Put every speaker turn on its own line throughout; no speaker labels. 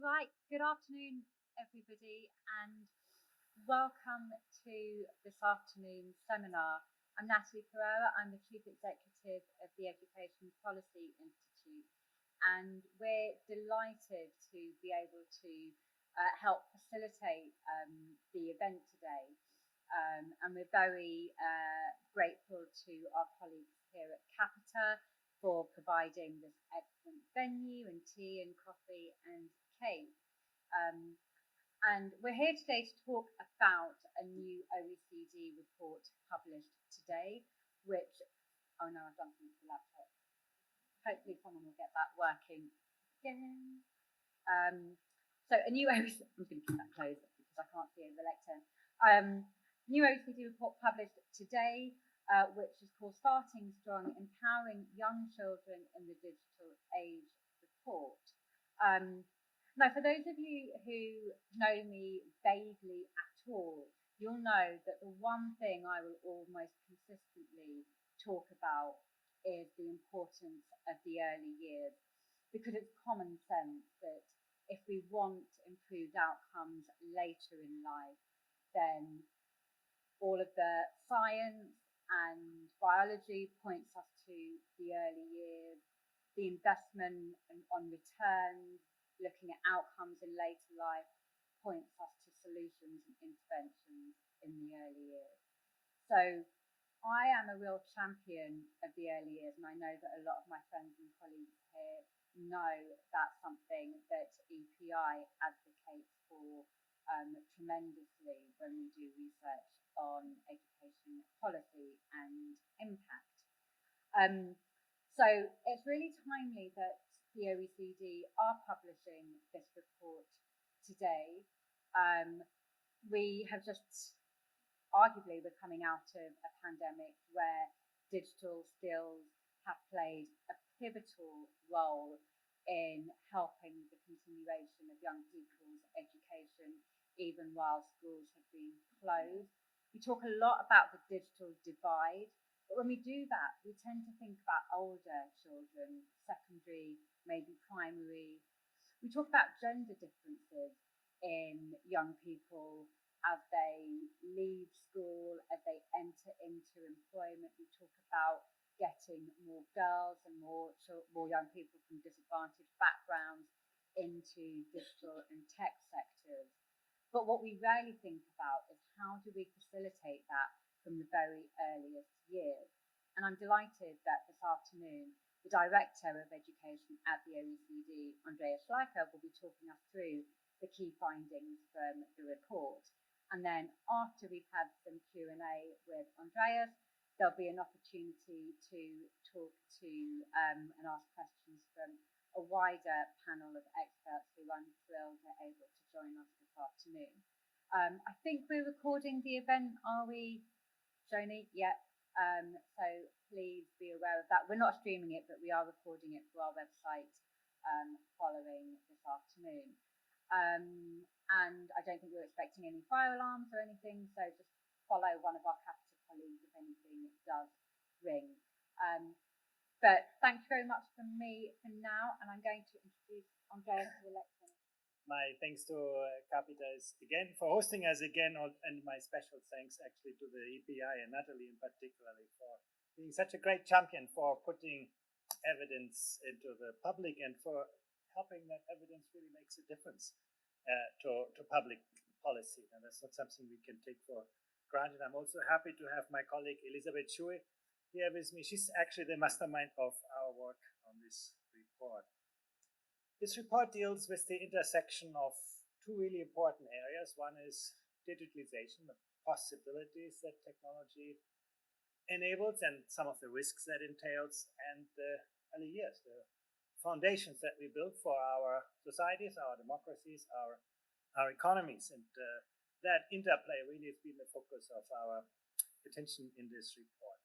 Right, good afternoon, everybody, and welcome to this afternoon's seminar. I'm Natalie Pereira, I'm the Chief Executive of the Education Policy Institute, and we're delighted to be able to help facilitate the event today. And we're very grateful to our colleagues here at Capita for providing this excellent venue and tea and coffee and cake. And we're here today to talk about a new OECD report published today, which, oh no, I've done something to the laptop. Hopefully someone will get that working again. So a new OECD, I'm going to keep that closed because I can't see over the lectern. New OECD report published today, which is called Starting Strong, Empowering Young Children in the Digital Age report. Now, for those of you who know me vaguely at all, you'll know that the one thing I will almost consistently talk about is the importance of the early years, because it's common sense that if we want improved outcomes later in life, then all of the science and biology points us to the early years, the investment on returns, looking at outcomes in later life points us to solutions and interventions in the early years. So I am a real champion of the early years, and I know that a lot of my friends and colleagues here know that's something that EPI advocates for tremendously when we do research on education policy and impact. So it's really timely that the OECD are publishing this report today. We have just, arguably, we're coming out of a pandemic where digital skills have played a pivotal role in helping the continuation of young people's education, even while schools have been closed. We talk a lot about the digital divide, but when we do that, we tend to think about older children, secondary, maybe primary. We talk about gender differences in young people as they leave school, as they enter into employment. We talk about getting more girls and more young people from disadvantaged backgrounds into digital and tech sectors. But what we rarely think about is how do we facilitate that from the very earliest years. And I'm delighted that this afternoon, the Director of Education at the OECD, Andreas Schleicher, will be talking us through the key findings from the report. And then after we've had some Q&A with Andreas, there'll be an opportunity to talk to and ask questions from a wider panel of experts who I'm thrilled are able to join us this afternoon. I think we're recording the event, are we, Joni? Yep. So please be aware of that. We're not streaming it, but we are recording it for our website following this afternoon. And I don't think we're expecting any fire alarms or anything, so just follow one of our Capita colleagues if anything does ring. But thank you very much from me for now, and I'm going to introduce Andreas to the lecture.
My thanks to Capita again for hosting us again, and my special thanks actually to the EPI and Natalie in particularly for being such a great champion for putting evidence into the public and for helping that evidence really makes a difference to public policy. And that's not something we can take for granted. I'm also happy to have my colleague Shuey here with me. She's actually the mastermind of our work on this report. This report deals with the intersection of two really important areas. One is digitalization, the possibilities that technology enables and some of the risks that entails, and the early years, the foundations that we build for our societies, our democracies, our economies. And that interplay really has been the focus of our attention in this report.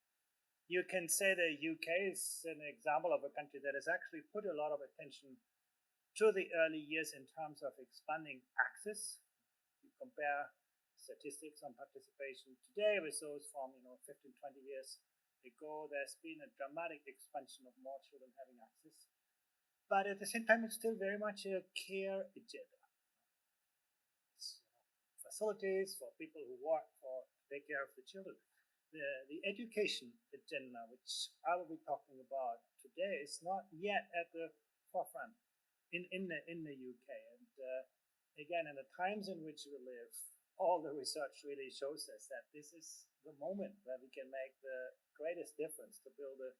You can say the UK is an example of a country that has actually put a lot of attention to the early years in terms of expanding access. You compare statistics on participation today with those from 15, 20 years ago. There's been a dramatic expansion of more children having access but at the same time, it's still very much a care agenda. It's facilities for people who work for to take care of the children. The education agenda, which I will be talking about today, is not yet at the forefront in the UK. And again, in the times in which we live, all the research really shows us that this is the moment where we can make the greatest difference to build a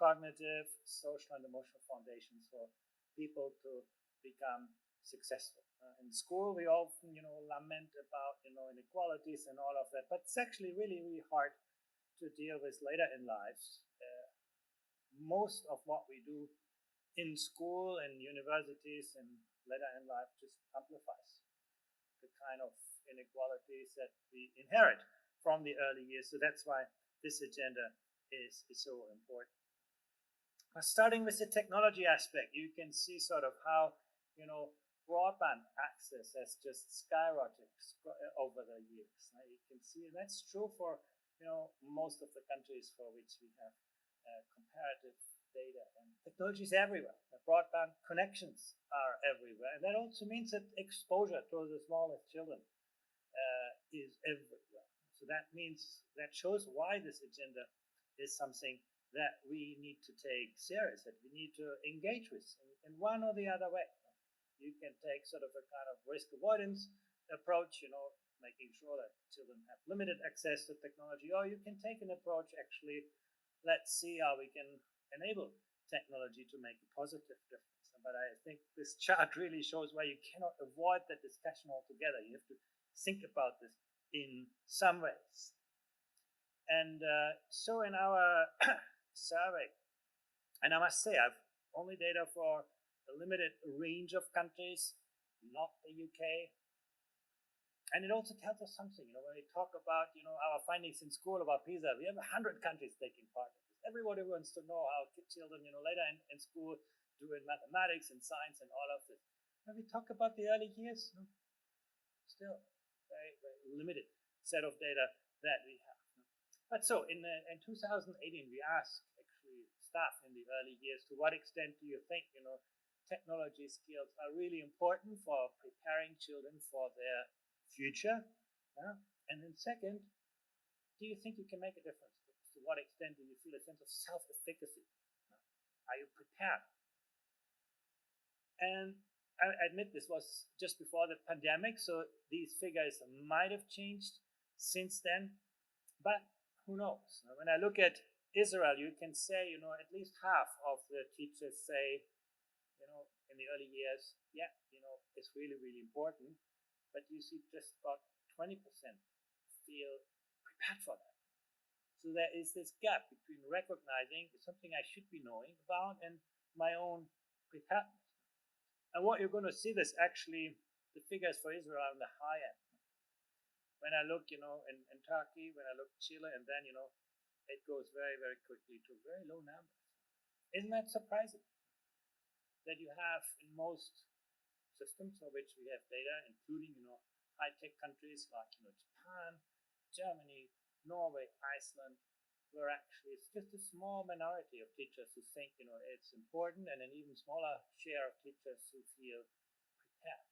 cognitive, social, and emotional foundations for people to become successful. In school, we often, lament about, inequalities and all of that, but it's actually really, really hard to deal with later in life. Most of what we do in school and universities and later in life just amplifies the kind of inequalities that we inherit from the early years. So that's why this agenda is so important. Starting with the technology aspect, you can see sort of how, broadband access has just skyrocketed over the years. Now you can see that's true for, most of the countries for which we have comparative data. And technology is everywhere. The broadband connections are everywhere. And that also means that exposure to the smallest children is everywhere. So that means, that shows why this agenda is something that we need to take serious, that we need to engage with in one or the other way. You can take sort of a kind of risk avoidance approach, making sure that children have limited access to technology, or you can take an approach, actually, let's see how we can enable technology to make a positive difference. But I think this chart really shows why you cannot avoid that discussion altogether. You have to think about this in some ways. And so in our survey, and I must say, I've only data for a limited range of countries, not the UK. And it also tells us something, when we talk about, our findings in school about PISA, we have 100 countries taking part in this. Everybody wants to know how children, later in school do in mathematics and science and all of this. When we talk about the early years, still very, very limited set of data that we have. But so in 2018, we asked actually staff in the early years, to what extent do you think, technology skills are really important for preparing children for their future? And then second, do you think you can make a difference? To what extent do you feel a sense of self-efficacy? Are you prepared? And I admit this was just before the pandemic, so these figures might have changed since then, but who knows? When I look at Israel, you can say, at least half of the teachers say, in the early years, yeah, it's really, really important. But you see just about 20% feel prepared for that. So there is this gap between recognizing something I should be knowing about and my own preparedness. And what you're going to see is actually the figures for Israel are on the high end. When I look, in Turkey, when I look Chile, and then, it goes very, very quickly to very low numbers. Isn't that surprising? That you have in most systems for which we have data, including, high-tech countries like, Japan, Germany, Norway, Iceland, where actually it's just a small minority of teachers who think, it's important, and an even smaller share of teachers who feel prepared.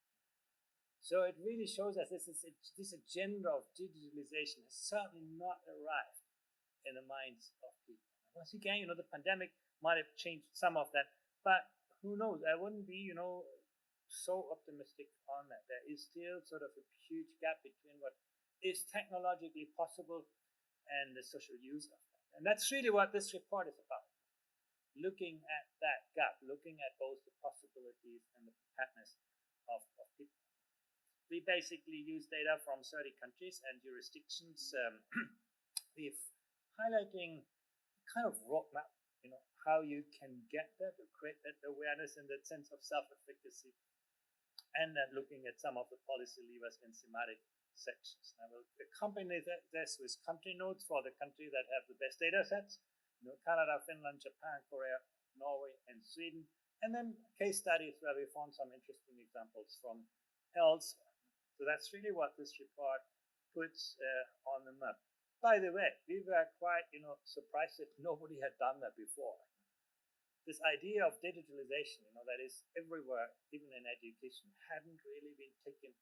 So it really shows us this agenda of digitalization has certainly not arrived in the minds of people. Once again, the pandemic might have changed some of that, but who knows? I wouldn't be, so optimistic on that. There is still sort of a huge gap between what is technologically possible and the social use of that. And that's really what this report is about. Looking at that gap, looking at both the possibilities and the preparedness of people. We basically use data from 30 countries and jurisdictions. We're highlighting kind of roadmap, how you can get that, to create that awareness and that sense of self-efficacy, and then looking at some of the policy levers in thematic sections. I will accompany this with country notes for the country that have the best data sets, Canada, Finland, Japan, Korea, Norway, and Sweden, and then case studies where we found some interesting examples from elsewhere. So that's really what this report puts on the map. By the way, we were quite, surprised that nobody had done that before. this idea of digitalization, that is everywhere, even in education, hadn't really been taken,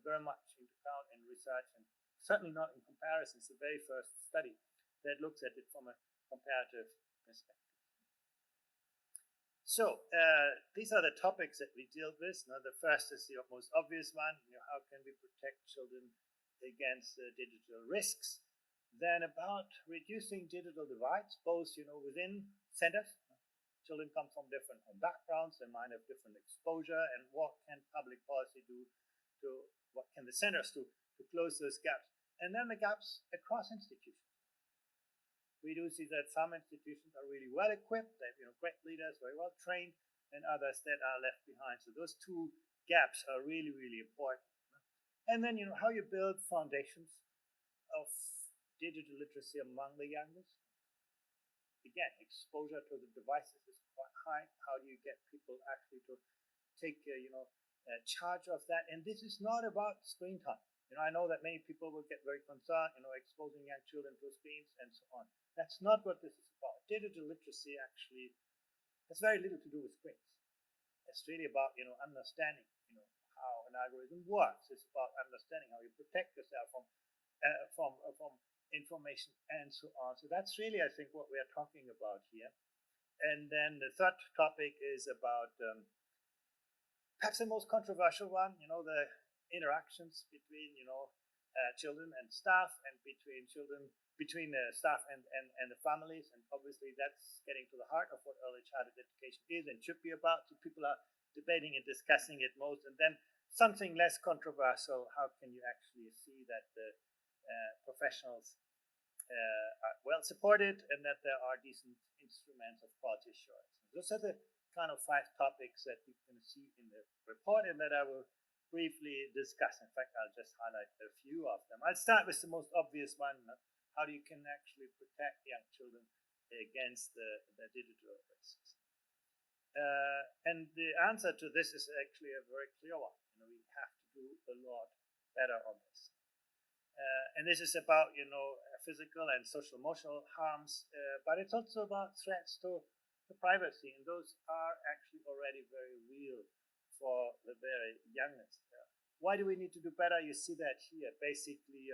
very much into account in research, and certainly not in comparison. It's the very first study that looks at it from a comparative perspective. So these are the topics that we deal with. The first is the most obvious one. How can we protect children against digital risks? Then about reducing digital divides, both within centers. Children come from different home backgrounds, they might have different exposure, and what can public policy do what can the centers do to close those gaps? And then the gaps across institutions. We do see that some institutions are really well equipped, they have great leaders, very well trained, and others that are left behind. So those two gaps are really, really important. And then how you build foundations of digital literacy among the youngest. Again, exposure to the devices is quite high. How do you get people actually to take charge of that? And this is not about screen time. I know that many people will get very concerned, exposing young children to screens and so on. That's not what this is about. Digital literacy actually has very little to do with screens. It's really about, understanding, how an algorithm works. It's about understanding how you protect yourself from information and so on. So that's really, I think, what we are talking about here. And then the third topic is about perhaps the most controversial one, the interactions between children and staff, and between the staff and the families. And obviously that's getting to the heart of what early childhood education is and should be about. So people are debating and discussing it most. And then something less controversial, how can you actually see that the professionals are well supported and that there are decent instruments of quality assurance. Those are the kind of 5 topics that you can see in the report and that I will briefly discuss. In fact, I'll just highlight a few of them. I'll start with the most obvious one, how you can actually protect young children against the digital risks. And the answer to this is actually a very clear one. We have to do a lot better on this. And this is about, physical and social emotional harms, but it's also about threats to privacy, and those are actually already very real for the very youngest. Why do we need to do better? You see that here. Basically,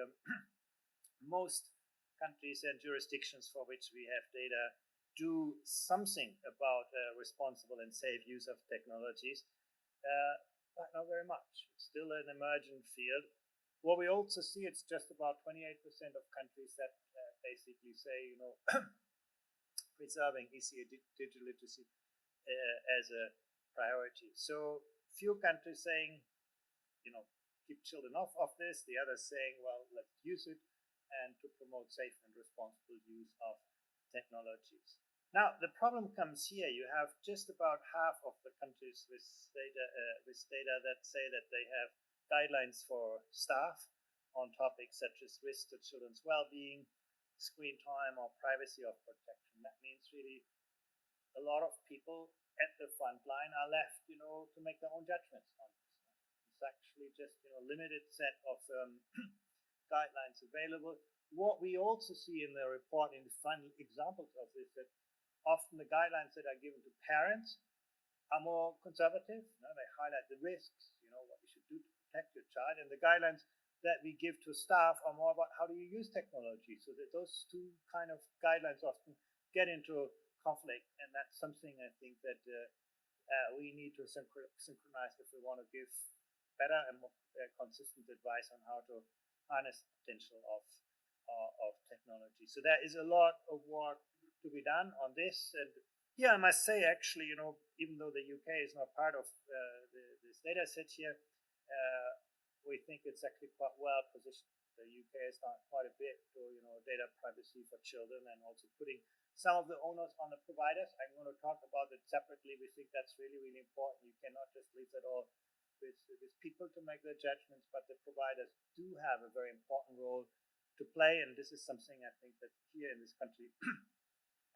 most countries and jurisdictions for which we have data do something about responsible and safe use of technologies, but not very much. It's still an emerging field. What we also see, it's just about 28% of countries that basically say, preserving ECE digital literacy as a priority. So few countries saying, keep children off of this. The others saying, well, let's use it and to promote safe and responsible use of technologies. Now, the problem comes here. You have just about half of the countries with data that say that they have guidelines for staff on topics such as risk to children's well-being, screen time, or privacy or protection. That means really a lot of people at the front line are left, to make their own judgments on this. It's actually just a limited set of guidelines available. What we also see in the report, in the final examples of this, that often the guidelines that are given to parents are more conservative. They highlight the risks, what you should do to protect your child, and the guidelines that we give to staff are more about how do you use technology. So that those two kind of guidelines often get into conflict, and that's something I think that we need to synchronize if we want to give better and more consistent advice on how to harness the potential of technology. So there is a lot of work to be done on this. And here I must say, actually, even though the UK is not part of this data set here, we think it's actually quite well positioned. The UK has done quite a bit to, data privacy for children, and also putting some of the onus on the providers. I'm going to talk about it separately. We think that's really, really important. You cannot just leave it all with people to make their judgments, but the providers do have a very important role to play, and this is something I think that here in this country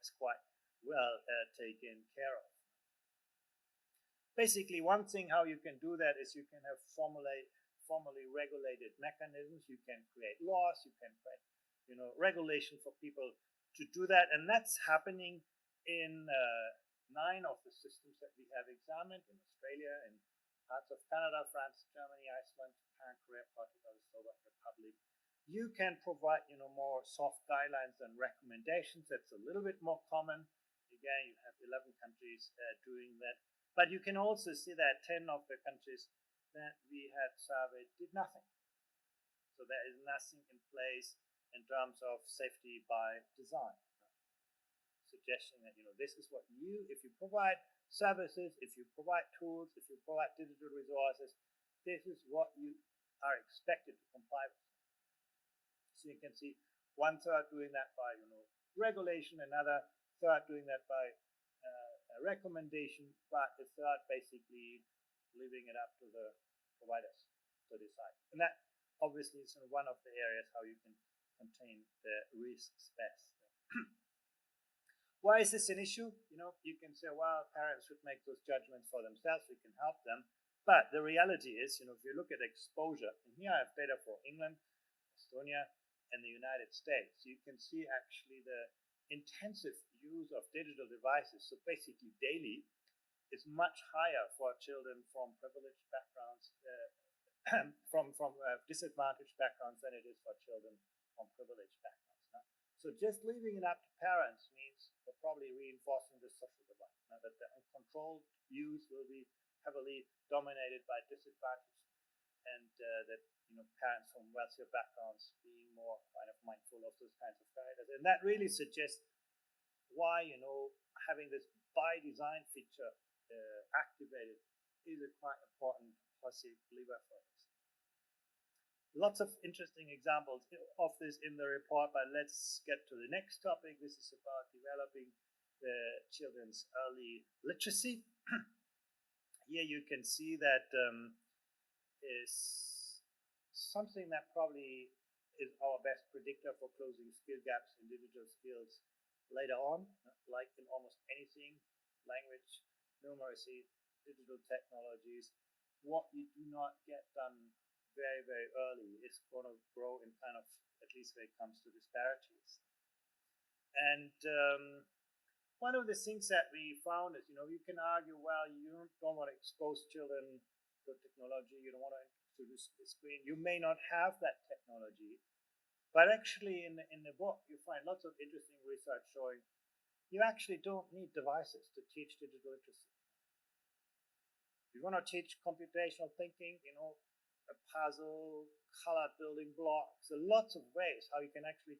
is quite well taken care of. Basically, one thing how you can do that is you can have formally regulated mechanisms. You can create laws. You can create, regulation for people to do that, and that's happening in 9 of the systems that we have examined in Australia and parts of Canada, France, Germany, Iceland, Japan, Korea, Portugal, Slovak Republic, you can provide, more soft guidelines and recommendations. That's a little bit more common. Again, you have 11 countries doing that. But you can also see that 10 of the countries that we had surveyed did nothing. So there is nothing in place in terms of safety by design. Suggesting that, this is what if you provide services, if you provide tools, if you provide digital resources, this is what you are expected to comply with. So you can see 1/3 doing that by, regulation, another third doing that by a recommendation, but the third basically leaving it up to the providers to decide. And that obviously is one of the areas how you can contain the risks best. Why is this an issue? You can say, well, parents should make those judgments for themselves. We can help them. But the reality is, if you look at exposure, and here I have data for England, Estonia, and the United States, you can see actually the intensive use of digital devices, so basically daily, is much higher for children from privileged backgrounds, from disadvantaged backgrounds than it is for children from privileged backgrounds. So just leaving it up to parents means we're probably reinforcing the social divide. That the uncontrolled use will be heavily dominated by disadvantaged, and that parents from wealthier backgrounds being more kind of mindful of those kinds of guidance. And that really suggests why having this by design feature activated is a quite important policy lever for us. Lots of interesting examples of this in the report, but let's get to the next topic. This is about developing the children's early literacy. Here you can see that is something that probably is our best predictor for closing skill gaps in digital skills later on, like in almost anything, language, numeracy, digital technologies. What you do not get done very, very early is going to grow in kind of, at least when it comes to disparities. And one of the things that we found is, you can argue, well, you don't want to expose children to technology, you don't want to introduce the screen, you may not have that technology, but actually in the book you find lots of interesting research showing you actually don't need devices to teach digital literacy. You want to teach computational thinking, a puzzle, color building blocks, there are lots of ways how you can actually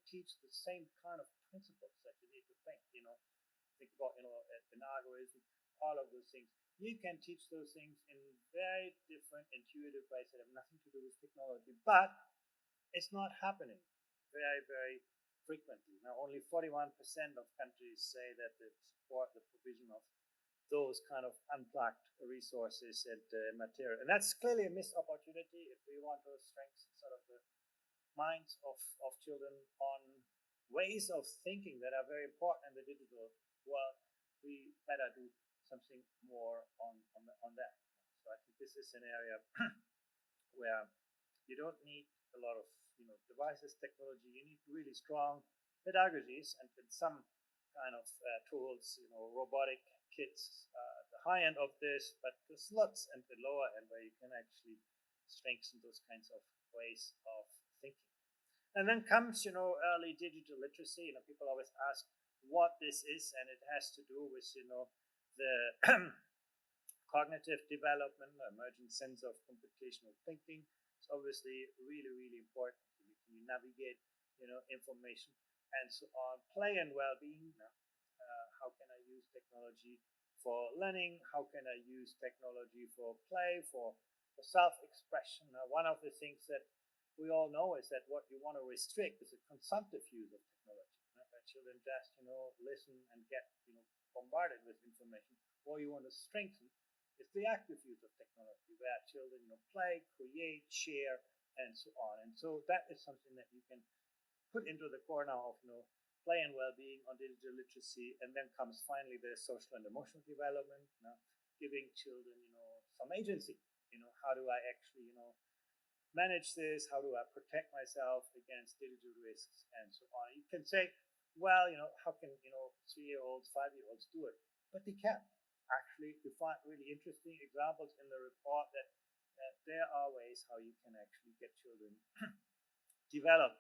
teach the same kind of principles that you need to think, think about, an algorithm, all of those things. You can teach those things in very different intuitive ways that have nothing to do with technology, but it's not happening very, very frequently. Now, only 41% of countries say that they support the provision of those kind of unplugged resources and material. And that's clearly a missed opportunity if we want to strengthen sort of the minds of children on ways of thinking that are very important in the digital world. We better do something more on that. So I think this is an area where you don't need a lot of devices, technology. You need really strong pedagogies and some kind of tools, robotic kits, the high end of this, but there's lots and the lower end where you can actually strengthen those kinds of ways of thinking. And then comes, early digital literacy. People always ask what this is, and it has to do with, the cognitive development, emergent sense of computational thinking. It's obviously really, really important. Can you navigate, information and so on. Play and well-being. How can I use technology for learning? How can I use technology for play, for self-expression? One of the things that we all know is that what you want to restrict is a consumptive use of technology. Where children just, listen and get, bombarded with information. What you want to strengthen is the active use of technology, where children, play, create, share, and so on. And so that is something that you can put into the core now of, play and well-being on digital literacy. And then comes finally the social and emotional development, giving children, some agency. How do I actually, manage this? How do I protect myself against digital risks and so on? You can say, well, how can, 3-year-olds, 5-year-olds do it? but they can. Actually, you find really interesting examples in the report that there are ways how you can actually get children develop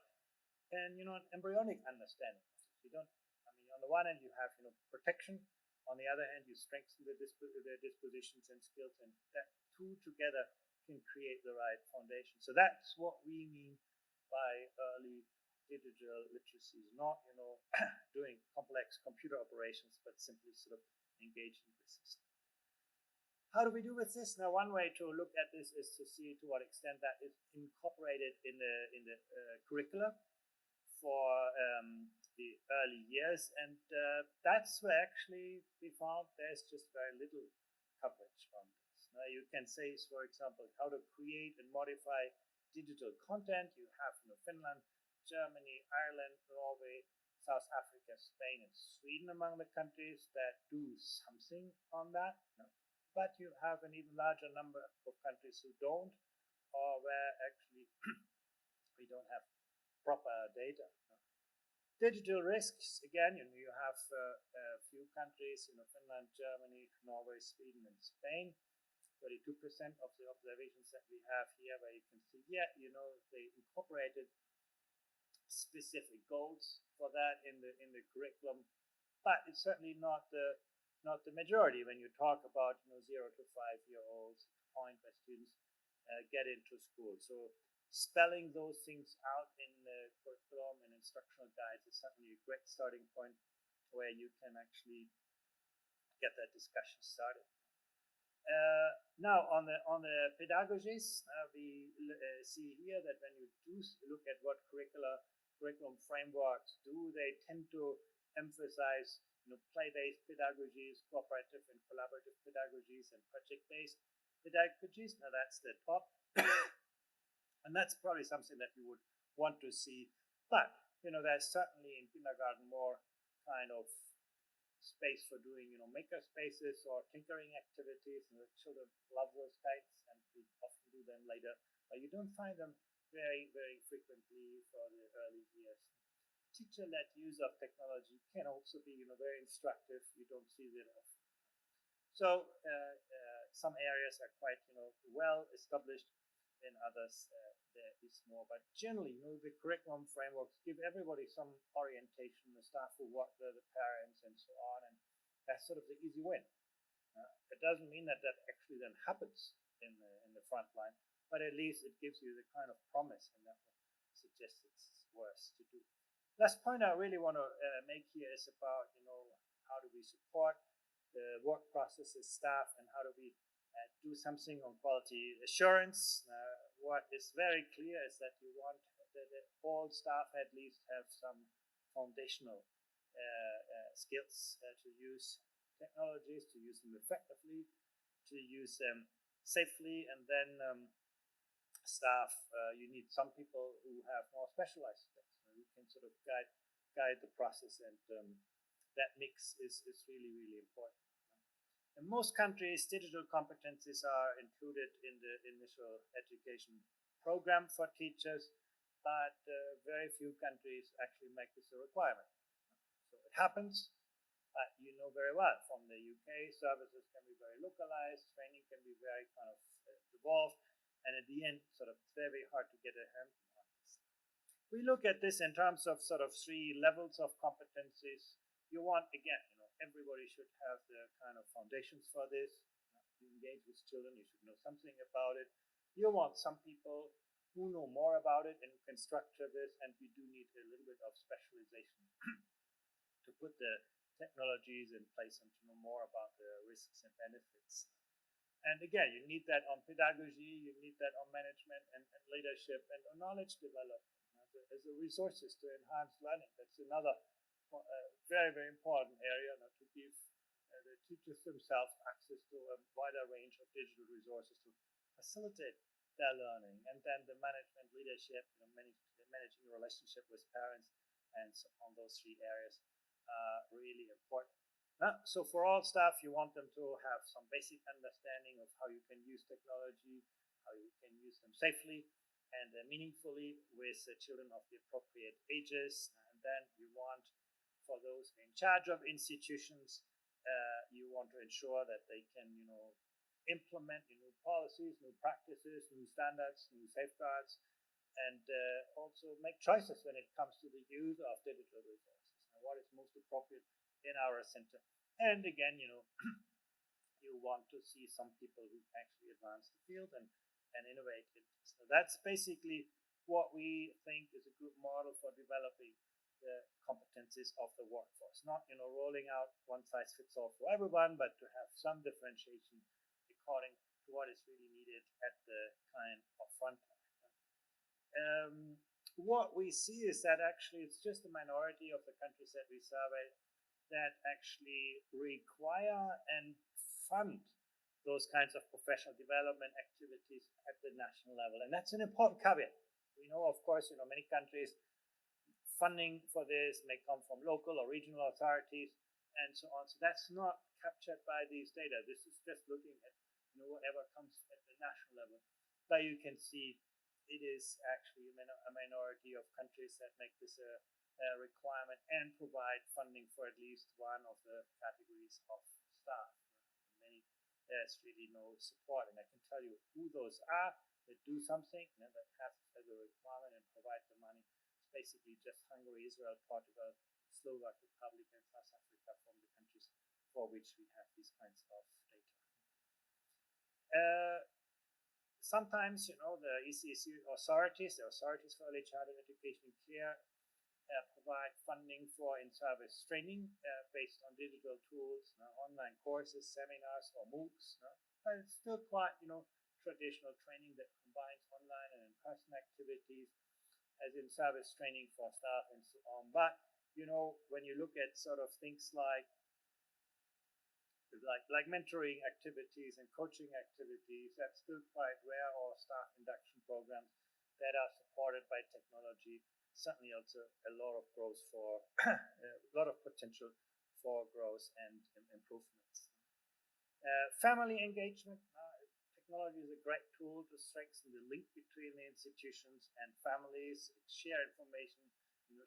and an embryonic understanding. You don't. I mean, on the one hand, you have protection. On the other hand, you strengthen their dispositions and skills, and that two together can create the right foundation. So that's what we mean by early digital literacy. Is not doing complex computer operations, but simply sort of engaging the system. How do we do with this? Now, one way to look at this is to see to what extent that is incorporated in the curricula for the early years, and that's where actually we found there's just very little coverage on this. Now, you can say, for example, how to create and modify digital content. You have Finland, Germany, Ireland, Norway, South Africa, Spain, and Sweden among the countries that do something on that. But you have an even larger number of countries who don't, or where actually we don't have proper data. Digital risks, again, you have a few countries, Finland, Germany, Norway, Sweden, and Spain. 32% of the observations that we have here, where you can see, they incorporated specific goals for that in the curriculum, but it's certainly not the majority when you talk about 0 to 5-year-olds, point where students get into school. So spelling those things out in the curriculum and instructional guides is certainly a great starting point where you can actually get that discussion started. Now on the pedagogies, we see here that when you do look at what curriculum frameworks do, they tend to emphasize play-based pedagogies, cooperative and collaborative pedagogies, and project-based pedagogies. Now that's the top. And that's probably something that you would want to see. But, there's certainly in kindergarten more kind of space for doing, maker spaces or tinkering activities. And the children love those types, and we often do them later. But you don't find them very, very frequently for the early years. Teacher-led use of technology can also be, very instructive. You don't see that often. So some areas are quite, well established. In others, there is more. But generally, the curriculum frameworks give everybody some orientation, the staff who work there, the parents, and so on. And that's sort of the easy win. It doesn't mean that actually then happens in the front line, but at least it gives you the kind of promise, and that suggests it's worth to do. Last point I really want to make here is about, how do we support the work processes, staff, and how do we do something on quality assurance. What is very clear is that you want that all staff at least have some foundational skills to use technologies, to use them effectively, to use them safely, and then staff, you need some people who have more specialized skills. You can sort of guide the process, and that mix is really, really important. In most countries, digital competencies are included in the initial education program for teachers, but very few countries actually make this a requirement. So it happens, but you know very well from the UK, services can be very localized, training can be very kind of devolved, and at the end, sort of, it's very hard to get a handle on this. We look at this in terms of sort of 3 levels of competencies. You want, again, everybody should have the kind of foundations for this. You engage with children, you should know something about it. You want some people who know more about it and who can structure this, and we do need a little bit of specialization to put the technologies in place and to know more about the risks and benefits. And again, you need that on pedagogy, you need that on management and leadership and on knowledge development as a resources to enhance learning. That's another very, very important area, to give the teachers themselves access to a wider range of digital resources to facilitate their learning. And then the management, leadership, managing the relationship with parents, and so on, those 3 areas are really important. So for all staff, you want them to have some basic understanding of how you can use technology, how you can use them safely and meaningfully with children of the appropriate ages. And then you want, for those in charge of institutions, you want to ensure that they can, implement new policies, new practices, new standards, new safeguards, and also make choices when it comes to the use of digital resources and what is most appropriate in our center. And again, you want to see some people who actually advance the field and innovate in it. So that's basically what we think is a good model for developing the competencies of the workforce. Not, rolling out one size fits all for everyone, but to have some differentiation according to what is really needed at the kind of front line. What we see is that actually it's just a minority of the countries that we survey that actually require and fund those kinds of professional development activities at the national level. And that's an important caveat. We know, of course, many countries, funding for this may come from local or regional authorities and so on. So that's not captured by these data. This is just looking at whatever comes at the national level. But you can see it is actually a minority of countries that make this a requirement and provide funding for at least one of the categories of staff. Many, there's really no support, and I can tell you who those are that do something that has as a requirement and provide the money. It's basically just Hungary, Israel, Portugal, Slovak Republic, and South Africa from the countries for which we have these kinds of data. Sometimes, the ECEC authorities, the authorities for early childhood education and care, provide funding for in-service training based on digital tools, online courses, seminars, or MOOCs. But it's still quite, traditional training that combines online and in-person activities as in-service training for staff and so on. But, when you look at sort of things like mentoring activities and coaching activities, that's still quite rare, or staff induction programs that are supported by technology. Certainly also a lot of growth for a lot of potential for growth and improvements. Family engagement. Technology is a great tool to strengthen the link between the institutions and families, share information,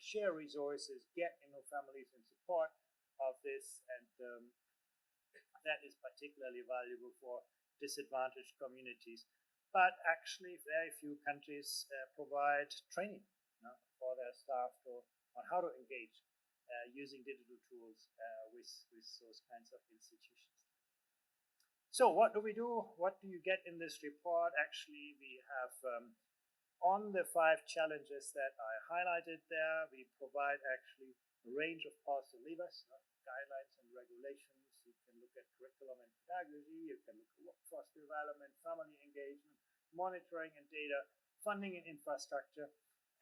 share resources, get families in support of this, and that is particularly valuable for disadvantaged communities. But actually, very few countries provide training for their staff on how to engage using digital tools with those kinds of institutions. So what do we do? What do you get in this report? Actually, we have on the 5 challenges that I highlighted there, we provide actually a range of policy levers, guidelines and regulations. You can look at curriculum and pedagogy, you can look at workforce development, family engagement, monitoring and data, funding and infrastructure,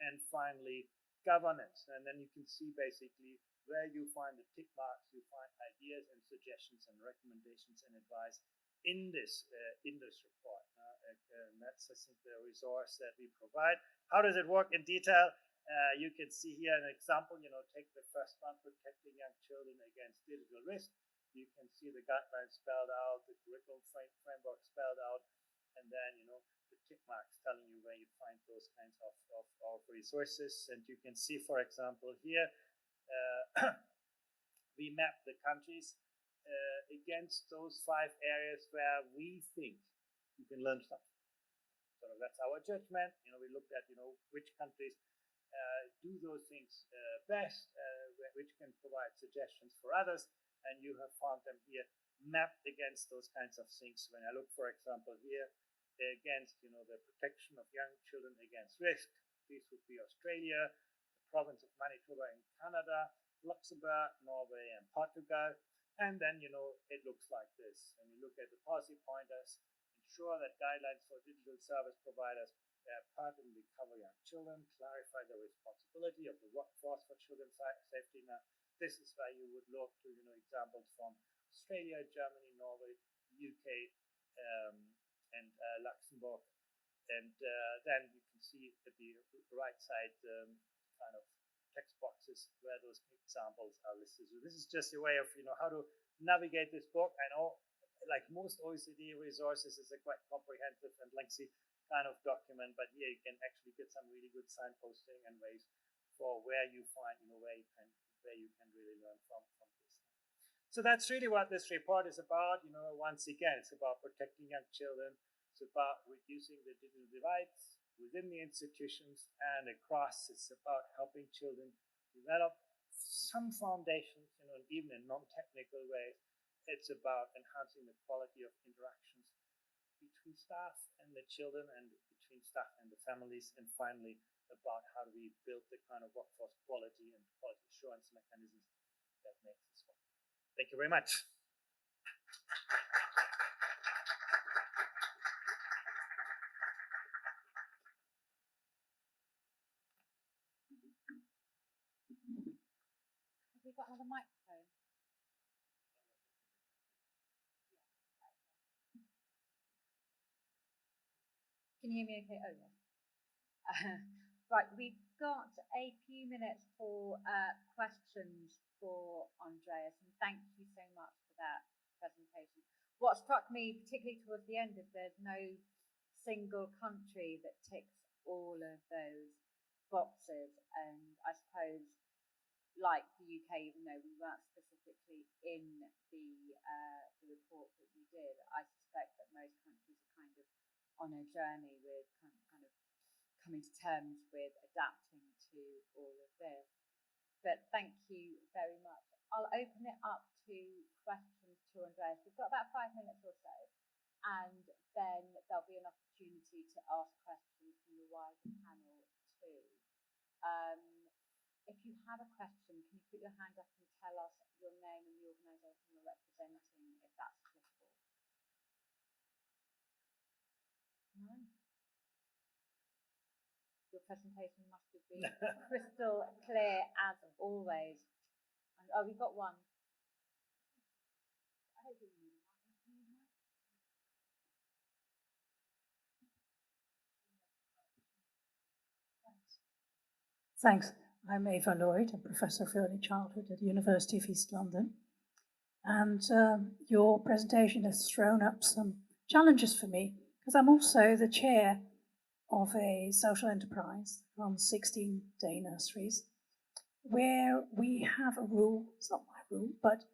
and finally governance. And then you can see basically where you find the tick marks, you find ideas and suggestions and recommendations and advice in this report. And that's, I think, the resource that we provide. How does it work in detail? You can see here an example, take the first one, protecting young children against digital risk. You can see the guidelines spelled out, the curriculum framework spelled out, and then, the tick marks telling you where you find those kinds of resources. And you can see, for example, here, we map the countries against those 5 areas where we think you can learn something. So that's our judgment. We looked at, which countries do those things best, which can provide suggestions for others, and you have found them here mapped against those kinds of things. When I look, for example, here against, the protection of young children against risk, these would be Australia, the province of Manitoba in Canada, Luxembourg, Norway, and Portugal. And then, it looks like this. When you look at the policy pointers, ensure that guidelines for digital service providers pertinently cover young children, clarify the responsibility of the workforce for children's safety. Now, this is where you would look to, examples from Australia, Germany, Norway, UK, and Luxembourg. And then you can see at the right side kind of text boxes where those examples are listed. So this is just a way of, how to navigate this book. I know, like most OECD resources, it's a quite comprehensive and lengthy kind of document, but here you can actually get some really good signposting and ways for where you find, where you can really learn from this. So that's really what this report is about. Once again, it's about protecting young children. It's about reducing the digital divides within the institutions and across. It's about helping children develop some foundations, even in non-technical ways. It's about enhancing the quality of interactions between staff and the children, and between staff and the families, and finally about how do we build the kind of workforce quality and quality assurance mechanisms that makes this work. Thank you very much.
Have we got another microphone? Can you hear me okay? Oh, yes. Right, we've got a few minutes for questions for Andreas, and thank you so much for that presentation. What struck me, particularly towards the end, is there's no single country that ticks all of those boxes, and I suppose, like the UK, even though we weren't specifically in the report that we did, I suspect that most countries are kind of on a journey with kind of coming to terms with adapting to all of this. But thank you very much. I'll open it up to questions to Andreas. We've got about 5 minutes or so, and then there'll be an opportunity to ask questions from the wider panel too. If you have a question, can you put your hand up and tell us your name and the organisation you're representing, if that's applicable? No? Your presentation must have been crystal clear as always. And, oh, we've got one.
Thanks. I'm Eva Lloyd, a Professor of Early Childhood at the University of East London. And your presentation has thrown up some challenges for me, because I'm also the chair of a social enterprise on 16 day nurseries, where we have a rule, it's not my rule, but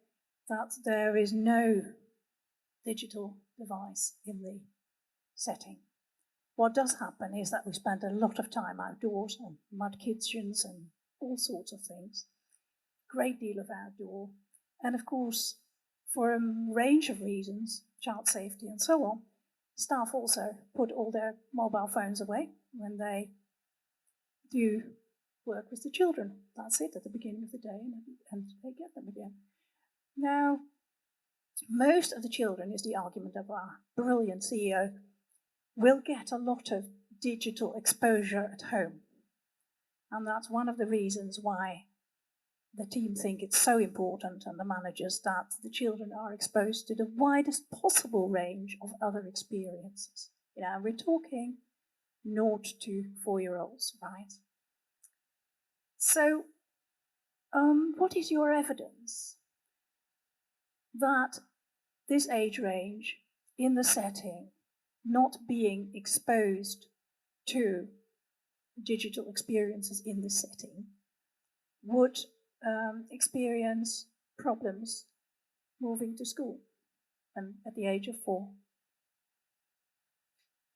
that there is no digital device in the setting. What does happen is that we spend a lot of time outdoors on mud kitchens and all sorts of things, great deal of outdoor, and of course, for a range of reasons, child safety and so on, staff also put all their mobile phones away when they do work with the children. That's it, at the beginning of the day, and they get them again. Now, most of the children, is the argument of our brilliant CEO, will get a lot of digital exposure at home. And that's one of the reasons why the team think it's so important, and the managers, that the children are exposed to the widest possible range of other experiences. We're talking 0 to 4-year-olds, right? So, what is your evidence that this age range in the setting, not being exposed to digital experiences in the setting, would experience problems moving to school and at the age of 4?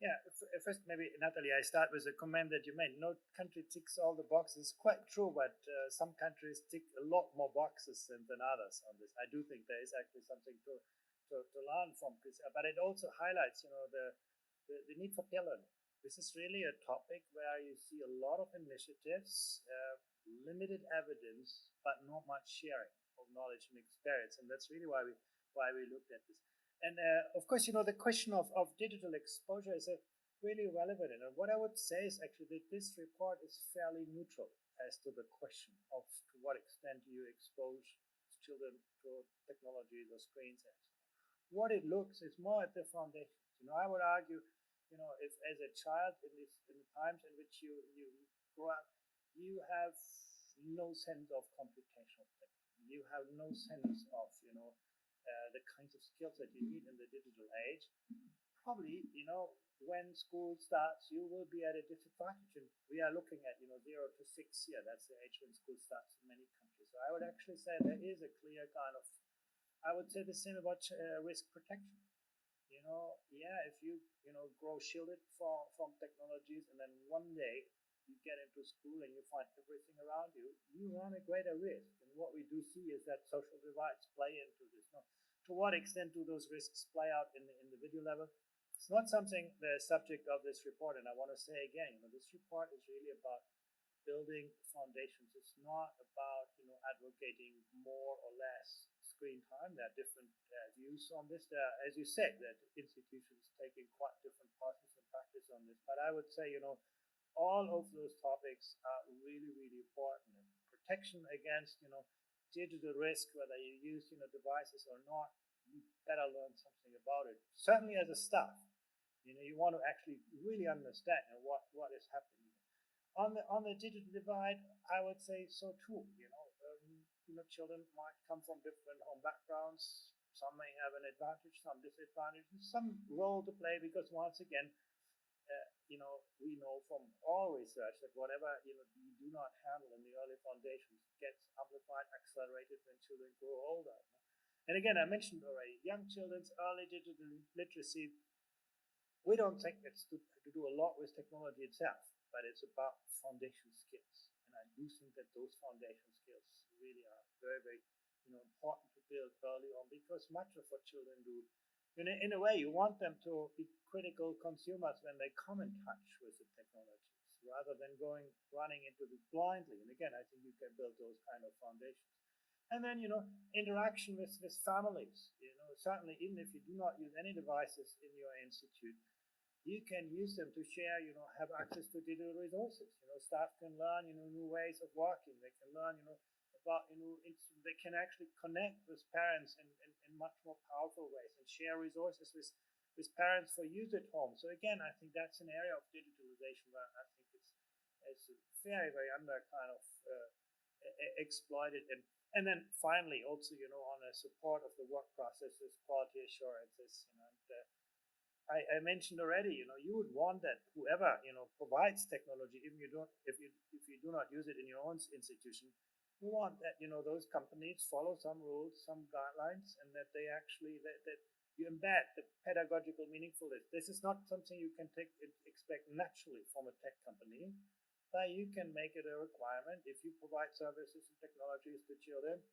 Yeah, first maybe, Natalie, I start with a comment that you made. No country ticks all the boxes. Quite true, but some countries tick a lot more boxes than others on this. I do think there is actually something to learn from this, but it also highlights, the need for peer learning. This is really a topic where you see a lot of initiatives, limited evidence, but not much sharing of knowledge and experience, and that's really why we looked at this. And of course, the question of digital exposure is really relevant. And what I would say is actually that this report is fairly neutral as to the question of to what extent do you expose children to technologies or screens. What it looks is more at the foundations. I would argue, if as a child in the times in which you grow up, you have no sense of computational thinking. You have no sense of, the kinds of skills that you need in the digital age. Probably, when school starts, you will be at a disadvantage. And we are looking at, 0 to 6 year. That's the age when school starts in many countries. So I would actually say there is a clear kind of I would say the same about risk protection. Yeah, if you grow shielded from technologies, and then one day you get into school and you find everything around you, you run a greater risk. And what we do see is that social divides play into this. Now, to what extent do those risks play out in the individual level? It's not something the subject of this report, and I want to say again, this report is really about building foundations. It's not about advocating more or less screen time. There are different views on this. There are, as you said, that institutions taking quite different policies and practice on this. But I would say all of those topics are really, really important. And protection against digital risk, whether you use devices or not, you better learn something about it. Certainly as a staff, you want to actually really understand what is happening. On the digital divide, I would say so too. Children might come from different home backgrounds. Some may have an advantage, some disadvantages, some role to play. Because once again, we know from all research that whatever you do not handle in the early foundations gets amplified, accelerated when children grow older. And again, I mentioned already, young children's early digital literacy. We don't think it's to do a lot with technology itself, but it's about foundation skills. And I do think that those foundation skills really are very, very important to build early on, because much of what children do, in a way, you want them to be critical consumers when they come in touch with the technologies, rather than running into it blindly. And again, I think you can build those kind of foundations. And then, interaction with families. Certainly, even if you do not use any devices in your institute, you can use them to share, have access to digital resources. Staff can learn, new ways of working. They can learn, about, they can actually connect with parents in much more powerful ways and share resources with parents for use at home. So again, I think that's an area of digitalization where I think it's very, very under kind of exploited. And then finally, also, on a support of the work processes, quality assurances, I mentioned already, you would want that whoever, provides technology, even if you do not use it in your own institution, you want that, those companies follow some rules, some guidelines, and that they actually, that you embed the pedagogical meaningfulness. This is not something you can expect naturally from a tech company, but you can make it a requirement. If you provide services and technologies to children,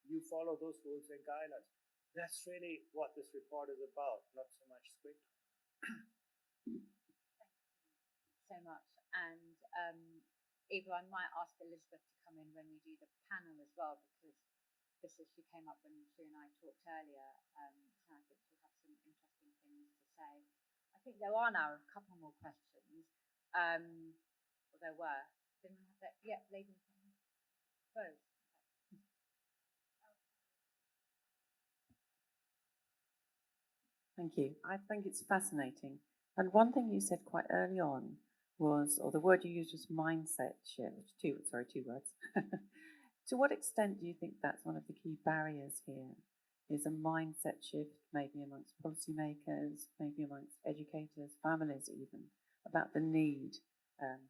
you follow those rules and guidelines. That's really what this report is about, not so much screen time.
Thank you so much. And Eva, I might ask Elizabeth to come in when we do the panel as well, because this issue came up when Shuey and I talked earlier, and I think she'll have some interesting things to say. I think there are now a couple more questions. Well, there were. Didn't we have that? Yeah, lady in front of me. Rose.
Thank you. I think it's fascinating. And one thing you said quite early on was, or the word you used was mindset shift. Two words. To what extent do you think that's one of the key barriers here? Is a mindset shift maybe amongst policymakers, maybe amongst educators, families even, about the need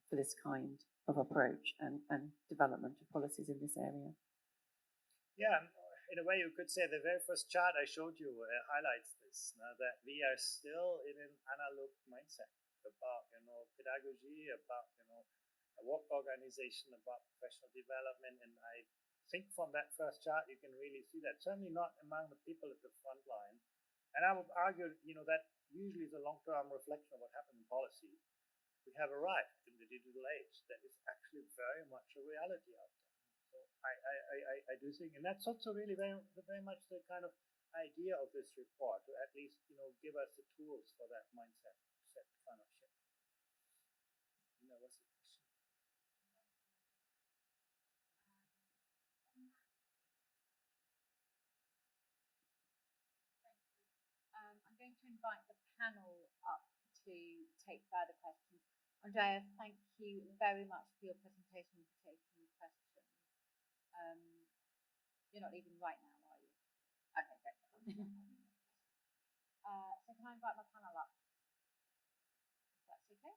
for this kind of approach and development of policies in this area?
Yeah, in a way you could say the very first chart I showed you highlights this, that we are still in an analog mindset about pedagogy, about work organization, about professional development. And I think from that first chart you can really see that, certainly not among the people at the front line. And I would argue that usually is a long-term reflection of what happened in policy. We have arrived in the digital age that is actually very much a reality out there. So I do think, and that's also really very, very much the kind of idea of this report, to at least give us the tools for that mindset kind of shift. And that was the question.
I'm going to invite the panel up to take further questions. Andreas, thank you very much for your presentation and for taking questions. You're not leaving right now, are you? Okay, great. So can I invite my panel up? If that's okay.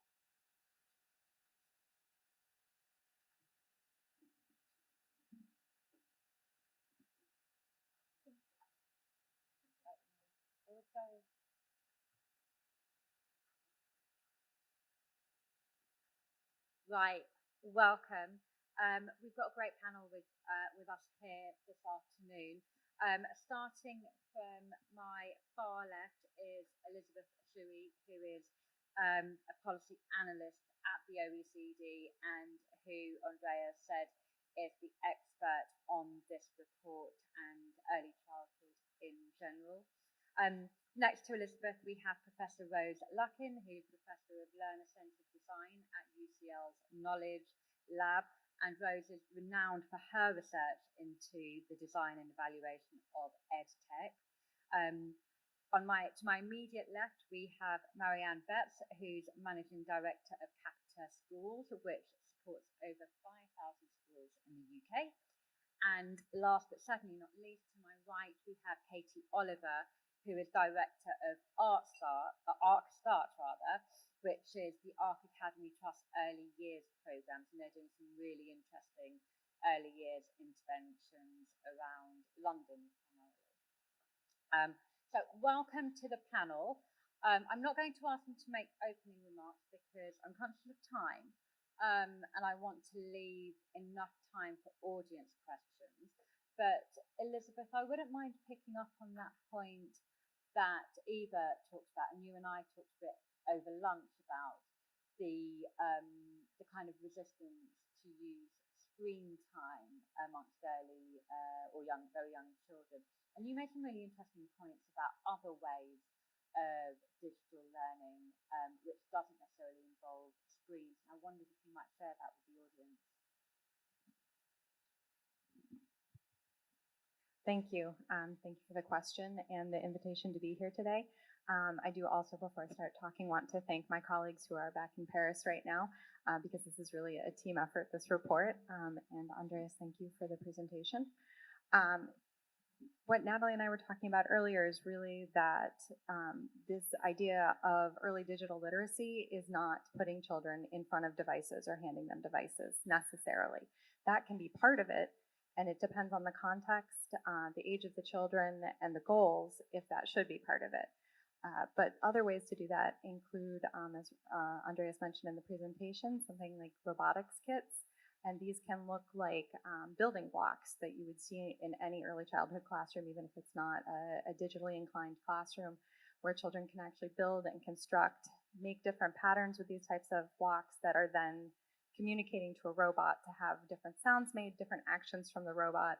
Right, welcome. We've got a great panel with us here this afternoon. Starting from my far left is Elizabeth Shuey, who is a policy analyst at the OECD and who Andreas said is the expert on this report and early childhood in general. Next to Elizabeth, we have Professor Rose Luckin, who's Professor of Learner-Centered Design at UCL's Knowledge Lab, and Rose is renowned for her research into the design and evaluation of EdTech. To my immediate left, we have Marianne Betts, who's Managing Director of Capita Schools, which supports over 5,000 schools in the UK. And last but certainly not least, to my right, we have Katie Oliver, who is Director of ArcStart, which is the Arc Academy Trust Early Years Programmes, and they're doing some really interesting early years interventions around London primarily. So welcome to the panel. I'm not going to ask them to make opening remarks because I'm conscious of time, and I want to leave enough time for audience questions. But Elizabeth, I wouldn't mind picking up on that point that Eva talked about, and you and I talked a bit over lunch about the kind of resistance to use screen time amongst early or very young children. And you made some really interesting points about other ways of digital learning, which doesn't necessarily involve screens. And I wondered if you might share that with the audience.
Thank you. Thank you for the question and the invitation to be here today. I do also, before I start talking, want to thank my colleagues who are back in Paris right now, because this is really a team effort, this report. And Andreas, thank you for the presentation. What Natalie and I were talking about earlier is really that this idea of early digital literacy is not putting children in front of devices or handing them devices necessarily. That can be part of it, and it depends on the context, the age of the children, and the goals, if that should be part of it. But other ways to do that include, as Andreas mentioned in the presentation, something like robotics kits. And these can look like building blocks that you would see in any early childhood classroom, even if it's not a digitally inclined classroom, where children can actually build and construct, make different patterns with these types of blocks that are then communicating to a robot to have different sounds made, different actions from the robot.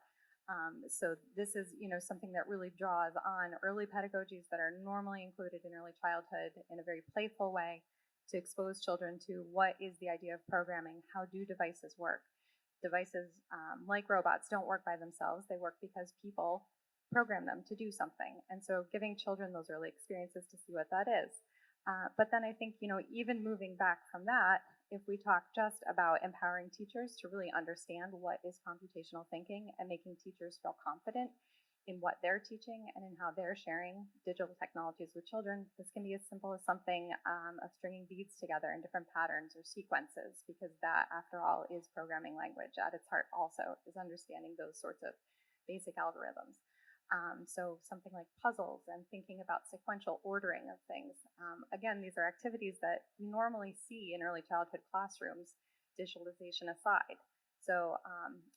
So this is, something that really draws on early pedagogies that are normally included in early childhood in a very playful way, to expose children to what is the idea of programming, how do devices work. Devices, like robots, don't work by themselves. They work because people program them to do something. And so giving children those early experiences to see what that is. But then I think, even moving back from that, if we talk just about empowering teachers to really understand what is computational thinking and making teachers feel confident in what they're teaching and in how they're sharing digital technologies with children, this can be as simple as something of stringing beads together in different patterns or sequences, because that, after all, is programming language at its heart also, is understanding those sorts of basic algorithms. So something like puzzles and thinking about sequential ordering of things. Again, these are activities that you normally see in early childhood classrooms, digitalization aside. So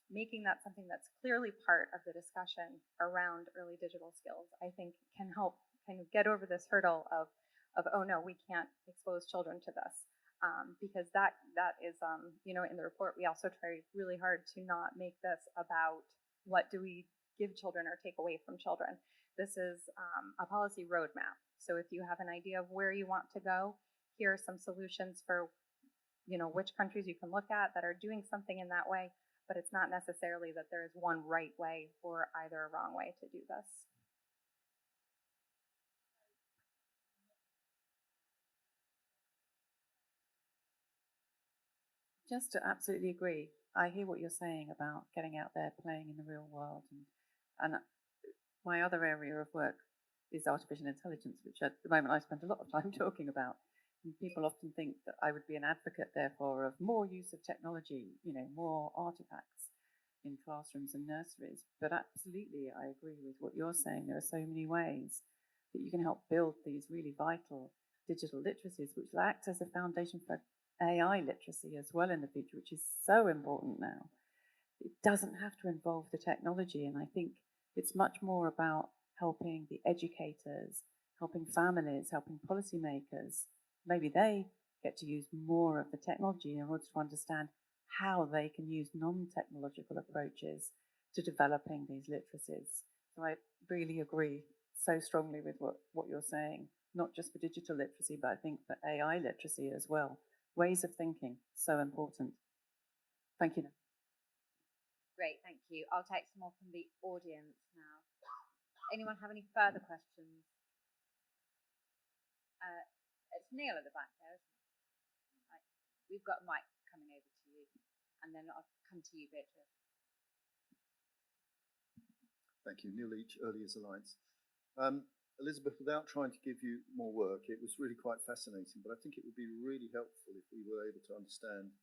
making that something that's clearly part of the discussion around early digital skills, I think can help kind of get over this hurdle of oh no, we can't expose children to this. Because that is, in the report, we also try really hard to not make this about what do we give children or take away from children. This is a policy roadmap. So if you have an idea of where you want to go, here are some solutions for which countries you can look at that are doing something in that way, but it's not necessarily that there is one right way or either a wrong way to do this.
Just to absolutely agree. I hear what you're saying about getting out there, playing in the real world. And my other area of work is artificial intelligence, which at the moment I spend a lot of time talking about. And people often think that I would be an advocate, therefore, of more use of technology, more artifacts in classrooms and nurseries. But absolutely, I agree with what you're saying. There are so many ways that you can help build these really vital digital literacies, which will act as a foundation for AI literacy as well in the future, which is so important now. It doesn't have to involve the technology, and I think it's much more about helping the educators, helping families, helping policymakers. Maybe they get to use more of the technology in order to understand how they can use non-technological approaches to developing these literacies. So I really agree so strongly with what you're saying, not just for digital literacy, but I think for AI literacy as well. Ways of thinking, so important. Thank you.
Great, thank you. I'll take some more from the audience now. Anyone have any further questions? It's Neil at the back there, isn't it? Right. We've got a mic coming over to you, and then I'll come to you, Beatrice.
Thank you. Neil Leach, Early Years Alliance. Elizabeth, without trying to give you more work, it was really quite fascinating, but I think it would be really helpful if we were able to understand,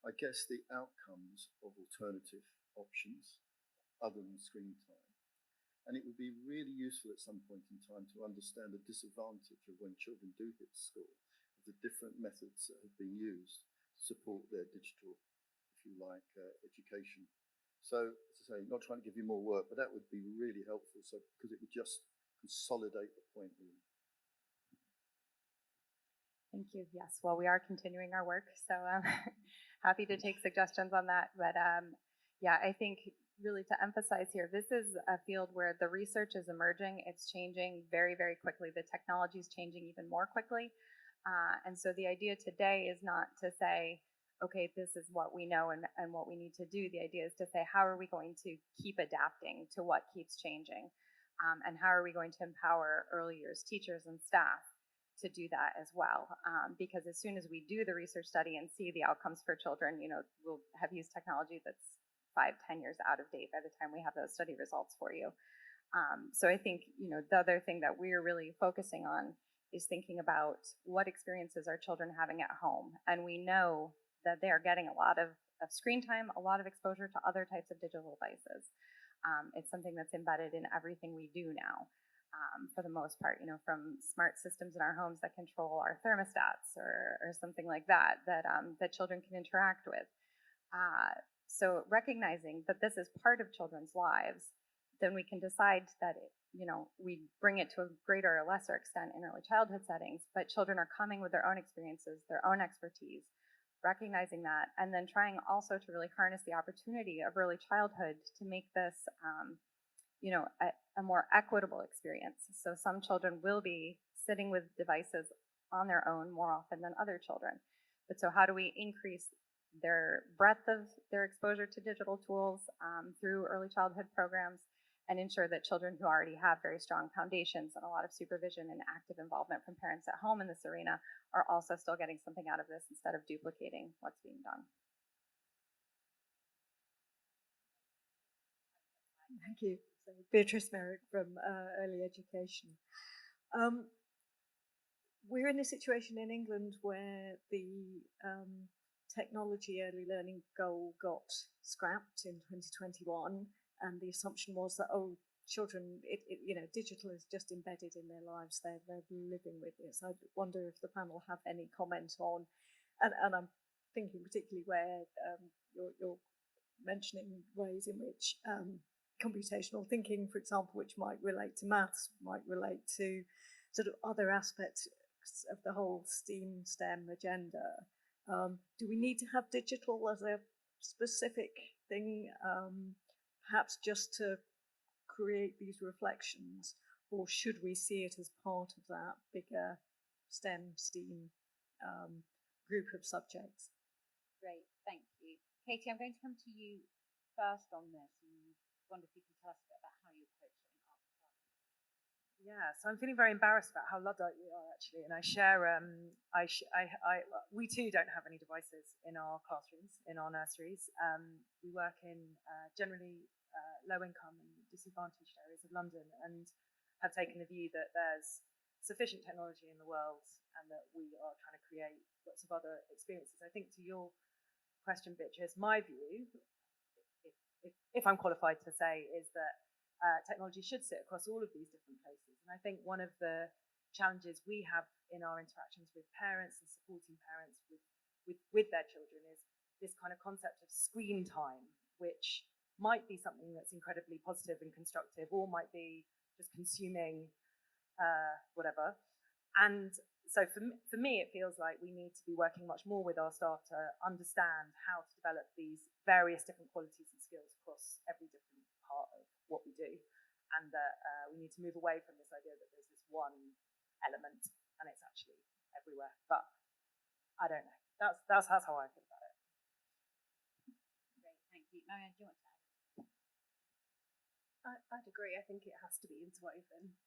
I guess, the outcomes of alternative options other than screen time. And it would be really useful at some point in time to understand the disadvantage of when children do hit school, of the different methods that have been used to support their digital, if you like, education. So, as I say, not trying to give you more work, but that would be really helpful, so because it would just consolidate the point, really.
Thank you. Yes, well, we are continuing our work, so I'm happy to take suggestions on that. But yeah, I think really to emphasize here, this is a field where the research is emerging. It's changing very, very quickly. The technology is changing even more quickly. And so the idea today is not to say, okay, this is what we know and what we need to do. The idea is to say, how are we going to keep adapting to what keeps changing? And how are we going to empower early years teachers and staff to do that as well? Because as soon as we do the research study and see the outcomes for children, you know, we'll have used technology that's 5-10 years out of date by the time we have those study results for you. So I think, you know, the other thing that we're really focusing on is thinking about what experiences are children having at home. And we know that they are getting a lot of screen time, a lot of exposure to other types of digital devices. It's something that's embedded in everything we do now, for the most part, you know, from smart systems in our homes that control our thermostats or something like that, that children can interact with. So recognizing that this is part of children's lives, then we can decide that, you know, we bring it to a greater or lesser extent in early childhood settings, but children are coming with their own experiences, their own expertise, recognizing that, and then trying also to really harness the opportunity of early childhood to make this, you know, a more equitable experience. So some children will be sitting with devices on their own more often than other children. But so how do we increase their breadth of their exposure to digital tools through early childhood programs and ensure that children who already have very strong foundations and a lot of supervision and active involvement from parents at home in this arena are also still getting something out of this instead of duplicating what's being done.
Thank you. So Beatrice Merrick from Early Education. We're in a situation in England where the technology early learning goal got scrapped in 2021, and the assumption was that, oh, children, you know, digital is just embedded in their lives, they're living with it. So I wonder if the panel have any comment on, and I'm thinking particularly where you're mentioning ways in which computational thinking, for example, which might relate to maths, might relate to sort of other aspects of the whole STEM agenda. Do we need to have digital as a specific thing, perhaps just to create these reflections, or should we see it as part of that bigger STEM group of subjects?
Great, thank you. Katie, I'm going to come to you first on this, and wonder if you can tell us a bit about how you approach it in art.
Yeah, so I'm feeling very embarrassed about how Luddite we are actually, and I share. We too don't have any devices in our classrooms, in our nurseries. We work in generally low-income and disadvantaged areas of London, and have taken the view that there's sufficient technology in the world, and that we are trying to create lots of other experiences. I think to your question, Beatrice, my view, if I'm qualified to say, is that technology should sit across all of these different places. And I think one of the challenges we have in our interactions with parents and supporting parents with their children is this kind of concept of screen time, which might be something that's incredibly positive and constructive, or might be just consuming whatever. And so for me, it feels like we need to be working much more with our staff to understand how to develop these various different qualities and skills across every different part of what we do. And that we need to move away from this idea that there's this one element and it's actually everywhere. But I don't know. That's how I feel about it.
Great, thank you. Marianne, do you want to add?
I'd agree. I think it has to be interwoven,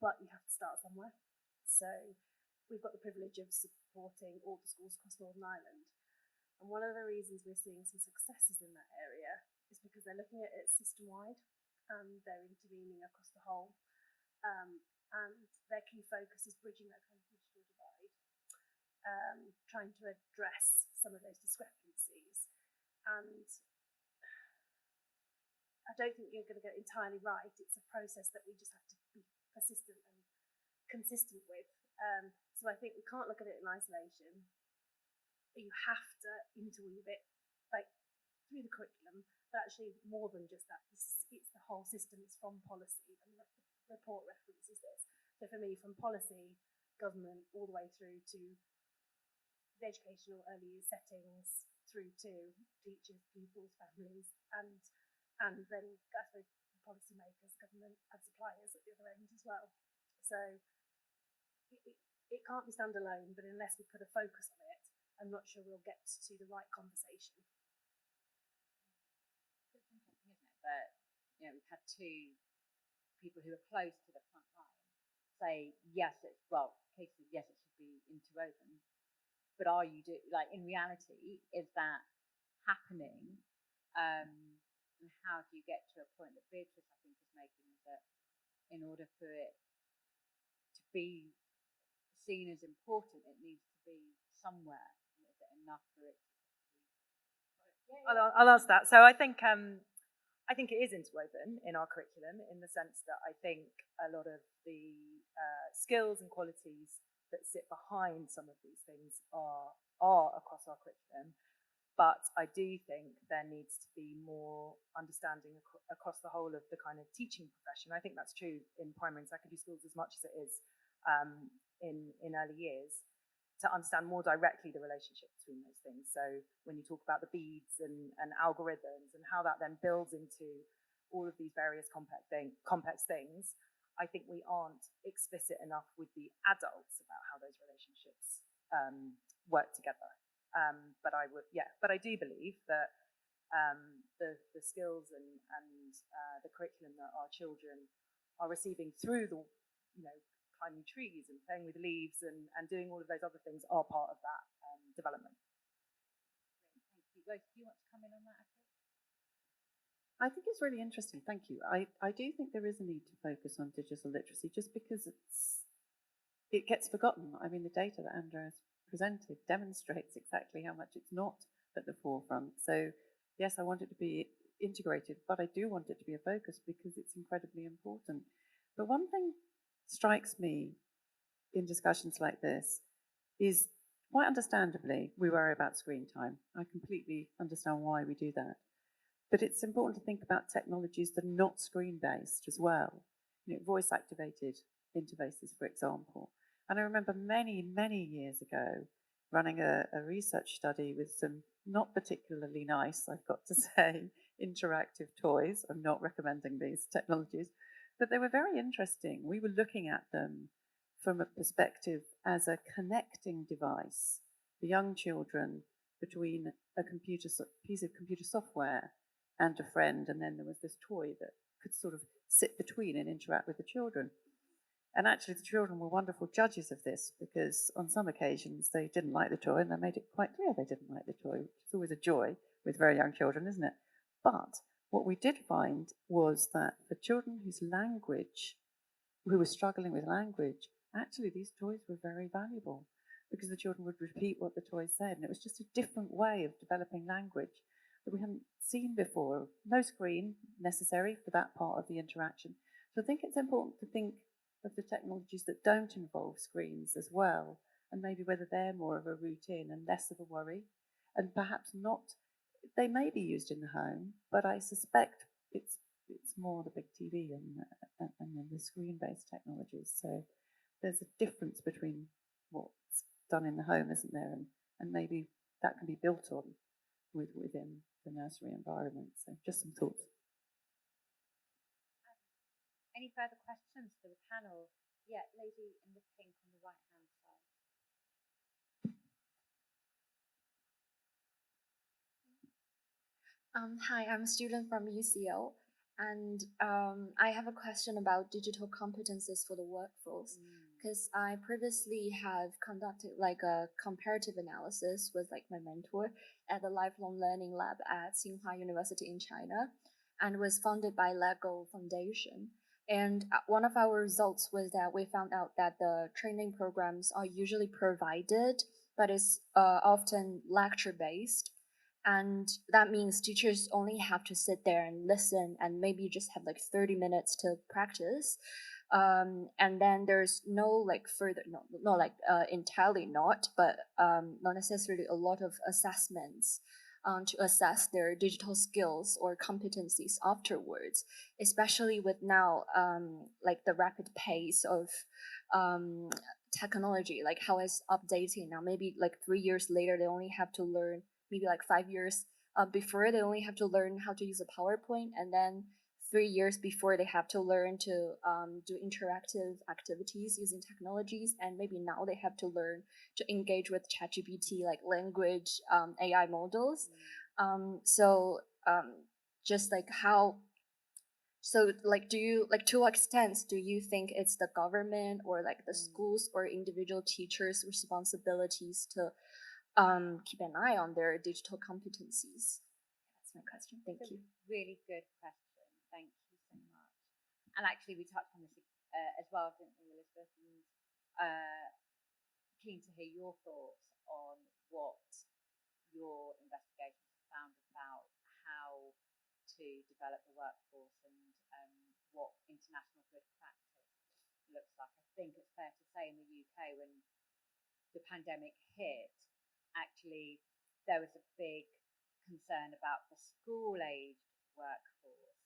but you have to start somewhere. So we've got the privilege of supporting all the schools across Northern Ireland. And one of the reasons we're seeing some successes in that area is because they're looking at it system-wide and they're intervening across the whole. And their key focus is bridging that kind of digital divide, trying to address some of those discrepancies. And I don't think you're going to get it entirely right. It's a process that we just have to be persistent and consistent with. So I think we can't look at it in isolation. But you have to interweave it like through the curriculum, but actually more than just that. It's the whole system. It's from policy, and the report references this. So for me, from policy, government, all the way through to the educational early years settings, through to teachers, pupils, families, and then I suppose policymakers, government, and suppliers at the other end as well. So it can't be standalone, but unless we put a focus on it, I'm not sure we'll get to the right conversation.
It's interesting, isn't it? That we've had two people who are close to the front line say yes, Kate said yes, it should be interwoven. But are you in reality, is that happening? And how do you get to a point that Beatrice, I think, is making, is that in order for it to be seen as important, it needs to be somewhere. Is it enough for it to be?
I'll ask that. So I think it is interwoven in our curriculum, in the sense that I think a lot of the skills and qualities that sit behind some of these things are across our curriculum. But I do think there needs to be more understanding across the whole of the kind of teaching profession. I think that's true in primary and secondary schools as much as it is in early years, to understand more directly the relationship between those things. So when you talk about the beads and algorithms and how that then builds into all of these various complex things, I think we aren't explicit enough with the adults about how those relationships work together. But I do believe that the skills and the curriculum that our children are receiving through the climbing trees and playing with leaves and doing all of those other things are part of that development.
Thank you. Rose, do you want to come in on that at all?
I think it's really interesting. Thank you. I do think there is a need to focus on digital literacy, just because it gets forgotten. I mean, the data that Andreas presented demonstrates exactly how much it's not at the forefront. So yes, I want it to be integrated, but I do want it to be a focus because it's incredibly important. But one thing strikes me in discussions like this is, quite understandably, we worry about screen time. I completely understand why we do that. But it's important to think about technologies that are not screen-based as well. Voice-activated interfaces, for example. And I remember many, many years ago running a research study with some not particularly nice, I've got to say, interactive toys. I'm not recommending these technologies, but they were very interesting. We were looking at them from a perspective as a connecting device for young children between a piece of computer software and a friend, and then there was this toy that could sort of sit between and interact with the children. And actually the children were wonderful judges of this, because on some occasions they didn't like the toy and they made it quite clear they didn't like the toy, which is always a joy with very young children, isn't it? But what we did find was that for children who were struggling with language, actually these toys were very valuable, because the children would repeat what the toy said, and it was just a different way of developing language that we hadn't seen before. No screen, necessary for that part of the interaction. So I think it's important to think of the technologies that don't involve screens as well, and maybe whether they're more of a routine and less of a worry, and perhaps not. They may be used in the home, but I suspect it's more the big TV and then the screen-based technologies. So there's a difference between what's done in the home, isn't there, and maybe that can be built on within the nursery environment. So just some thoughts.
Any further questions for the panel? Yeah, lady in the pink on the right-hand side.
Hi, I'm a student from UCL, and I have a question about digital competencies for the workforce. Because I previously have conducted like a comparative analysis with like my mentor at the Lifelong Learning Lab at Tsinghua University in China, and was funded by LEGO Foundation. And one of our results was that we found out that the training programs are usually provided, but it's often lecture-based. And that means teachers only have to sit there and listen and maybe just have like 30 minutes to practice. And then there's no like further, not like entirely not, but not necessarily a lot of assessments to assess their digital skills or competencies afterwards, especially with now like the rapid pace of technology, like how it's updating now. Maybe like 3 years later, they only have to learn, maybe like 5 years before, they only have to learn how to use a PowerPoint, and then 3 years before they have to learn to do interactive activities using technologies, and maybe now they have to learn to engage with ChatGPT, like language AI models. Just like how, so like do you, like to what extent do you think it's the government or like the schools or individual teachers' responsibilities to keep an eye on their digital competencies? That's my question. Thank you.
Really good question. Thank you so much. And actually, we touched on this as well, didn't we, Elizabeth? And keen to hear your thoughts on what your investigations have found about how to develop the workforce and what international good practice looks like. I think it's fair to say in the UK, when the pandemic hit, actually there was a big concern about the school-aged workforce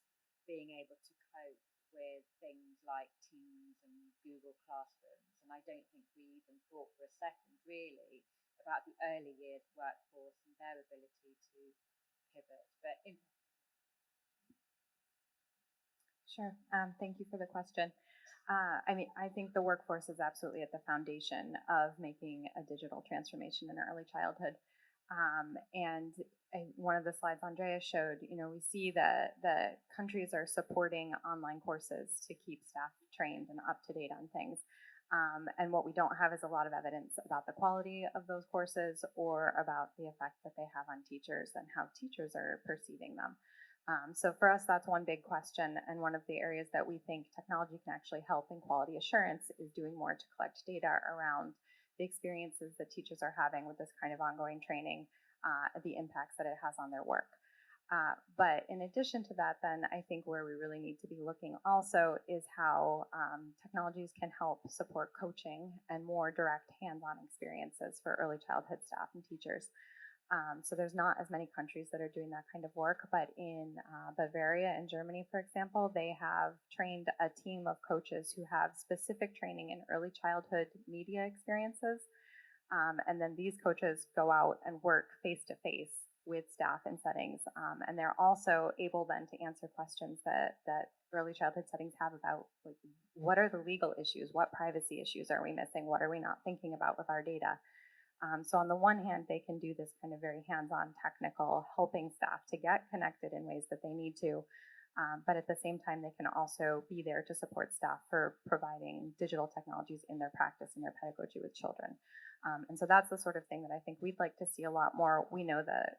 being able to cope with things like Teams and Google Classrooms. And I don't think we even thought for a second, really, about the early years workforce and their ability to pivot. But
Sure. Thank you for the question. I mean, I think the workforce is absolutely at the foundation of making a digital transformation in early childhood. One of the slides Andreas showed, you know, we see that the countries are supporting online courses to keep staff trained and up to date on things. And what we don't have is a lot of evidence about the quality of those courses or about the effect that they have on teachers and how teachers are perceiving them. So for us, that's one big question, and one of the areas that we think technology can actually help in quality assurance is doing more to collect data around the experiences that teachers are having with this kind of ongoing training, the impacts that it has on their work. But in addition to that, then I think where we really need to be looking also is how technologies can help support coaching and more direct hands-on experiences for early childhood staff and teachers. So there's not as many countries that are doing that kind of work, but in Bavaria in Germany, for example, they have trained a team of coaches who have specific training in early childhood media experiences. And then these coaches go out and work face-to-face with staff in settings. And they're also able then to answer questions that early childhood settings have about, like, what are the legal issues? What privacy issues are we missing? What are we not thinking about with our data? So on the one hand, they can do this kind of very hands-on technical, helping staff to get connected in ways that they need to. But at the same time, they can also be there to support staff for providing digital technologies in their practice and their pedagogy with children. And so that's the sort of thing that I think we'd like to see a lot more. We know that,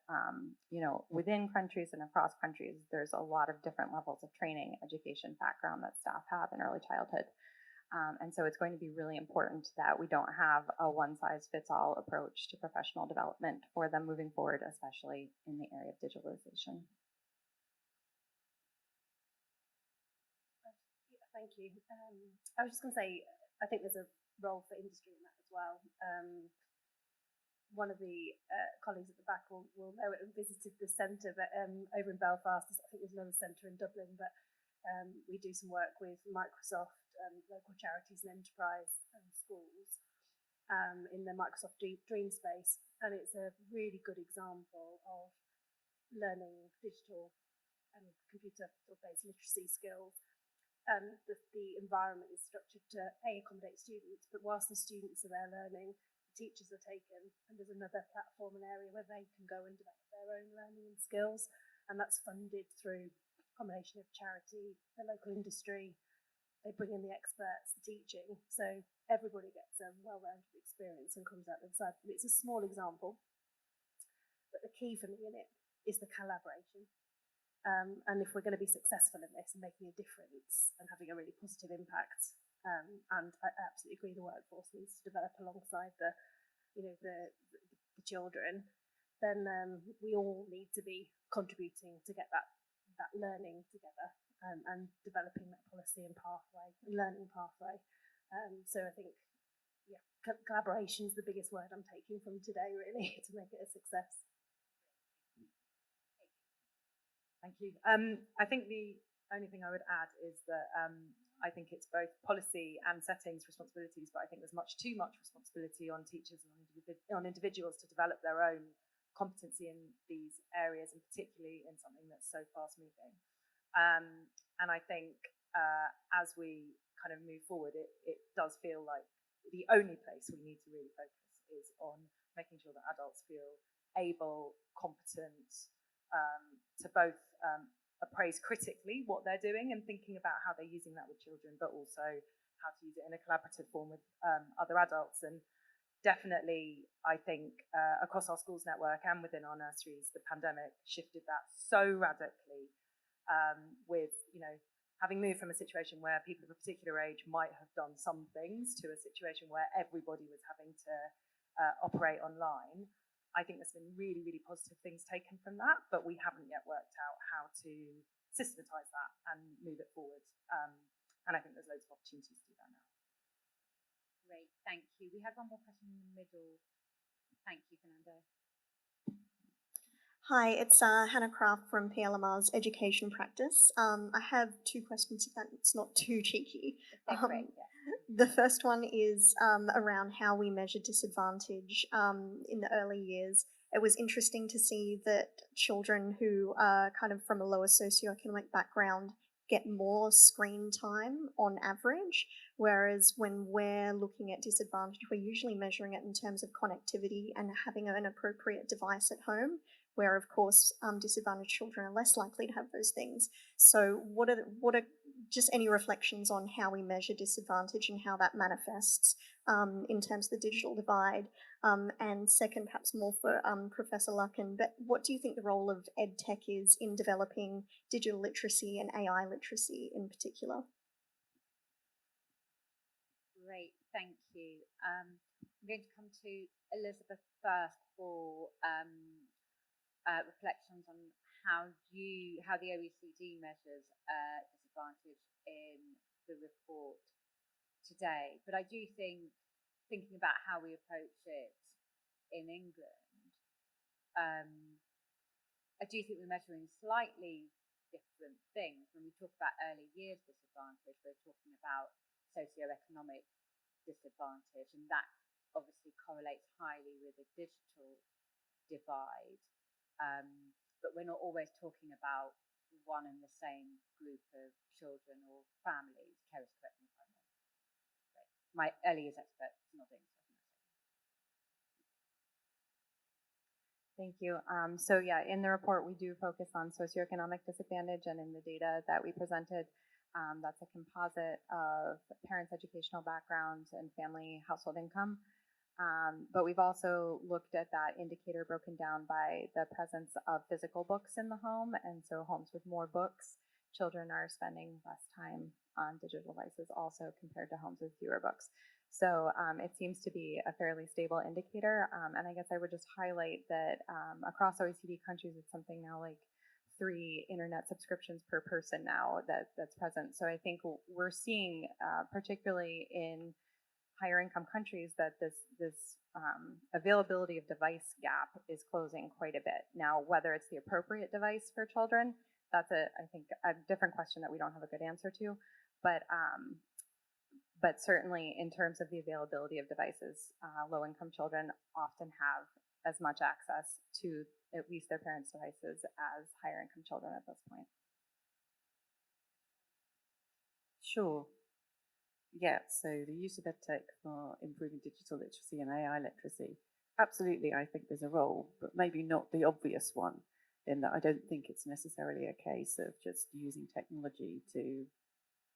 you know, within countries and across countries, there's a lot of different levels of training, education, background that staff have in early childhood. And so it's going to be really important that we don't have a one-size-fits-all approach to professional development for them moving forward, especially in the area of digitalization.
Thank you. I was just going to say, I think there's a role for industry in that as well. One of the colleagues at the back will know it and visited the centre over in Belfast. I think there's another centre in Dublin, but we do some work with Microsoft, local charities and enterprise and schools in the Microsoft Dream Space. And it's a really good example of learning digital and computer-based literacy skills. The environment is structured to accommodate students, but whilst the students are there learning, the teachers are taken, and there's another platform, an area where they can go and develop their own learning and skills, and that's funded through a combination of charity, the local industry. They bring in the experts, the teaching, so everybody gets a well-rounded experience and comes out the side. It's a small example, but the key for me in it is the collaboration. And if we're going to be successful in this and making a difference and having a really positive impact, and I absolutely agree, the workforce needs to develop alongside the children, then we all need to be contributing to get that learning together and developing that policy and pathway, learning pathway. So I think, yeah, collaboration is the biggest word I'm taking from today, really, to make it a success.
Thank you. I think the only thing I would add is that I think it's both policy and settings responsibilities, but I think there's too much responsibility on teachers and on individuals to develop their own competency in these areas, and particularly in something that's so fast moving. And I think as we kind of move forward, it does feel like the only place we need to really focus is on making sure that adults feel able, competent, to both appraise critically what they're doing and thinking about how they're using that with children, but also how to use it in a collaborative form with other adults. And definitely, I think across our schools network and within our nurseries, the pandemic shifted that so radically, with, having moved from a situation where people of a particular age might have done some things to a situation where everybody was having to operate online. I think there's been really, really positive things taken from that, but we haven't yet worked out how to systematise that and move it forward. And I think there's loads of opportunities to do that now.
Great, thank you. We have one more question in the middle. Thank you, Fernando.
Hi, it's Hannah Craft from PLMR's Education Practice. I have two questions, if that's not too cheeky.
Great, yeah.
The first one is around how we measure disadvantage in the early years. It was interesting to see that children who are kind of from a lower socioeconomic background get more screen time on average, whereas when we're looking at disadvantage, we're usually measuring it in terms of connectivity and having an appropriate device at home, where of course disadvantaged children are less likely to have those things. So what are just any reflections on how we measure disadvantage and how that manifests in terms of the digital divide? And second, perhaps more for Professor Luckin, but what do you think the role of EdTech is in developing digital literacy and AI literacy in particular?
Great, thank you. I'm going to come to Elizabeth first for reflections on how the OECD measures disadvantage in the report today. But I do think, thinking about how we approach it in England, I do think we're measuring slightly different things. When we talk about early years disadvantage, we're talking about socioeconomic disadvantage, and that obviously correlates highly with the digital divide. But we're not always talking about one and the same group of children or families. Keris, correct me if I'm wrong. Right. My early years expert is nodding.
Thank you. So yeah, in the report, we do focus on socioeconomic disadvantage, and in the data that we presented, that's a composite of parents' educational backgrounds and family household income. But we've also looked at that indicator broken down by the presence of physical books in the home, and so homes with more books, children are spending less time on digital devices also compared to homes with fewer books. So it seems to be a fairly stable indicator, and I guess I would just highlight that across OECD countries, it's something now like 3 internet subscriptions per person now that's present. So I think we're seeing, particularly in higher income countries, that this availability of device gap is closing quite a bit. Now, whether it's the appropriate device for children, that's I think a different question that we don't have a good answer to. But certainly in terms of the availability of devices, low-income children often have as much access to at least their parents' devices as higher-income children at this point.
Sure. Yeah, so the use of EdTech for improving digital literacy and AI literacy, absolutely, I think there's a role, but maybe not the obvious one, in that I don't think it's necessarily a case of just using technology to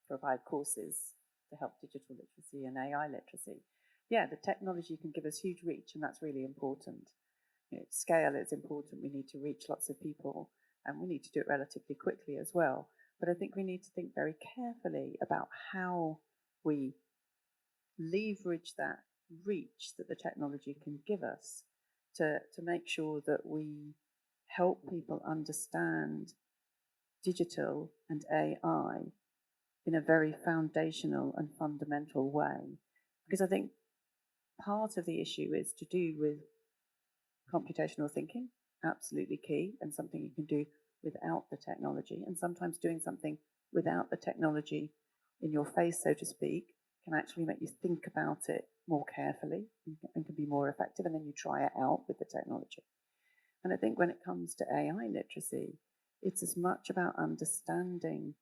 provide courses to help digital literacy and AI literacy. Yeah, the technology can give us huge reach, and that's really important. You know, scale is important. We need to reach lots of people, and we need to do it relatively quickly as well. But I think we need to think very carefully about how we leverage that reach that the technology can give us to make sure that we help people understand digital and AI in a very foundational and fundamental way. Because I think part of the issue is to do with computational thinking, absolutely key, and something you can do without the technology. And sometimes doing something without the technology in your face, so to speak, can actually make you think about it more carefully and can be more effective, and then you try it out with the technology. And I think when it comes to AI literacy, it's as much about understanding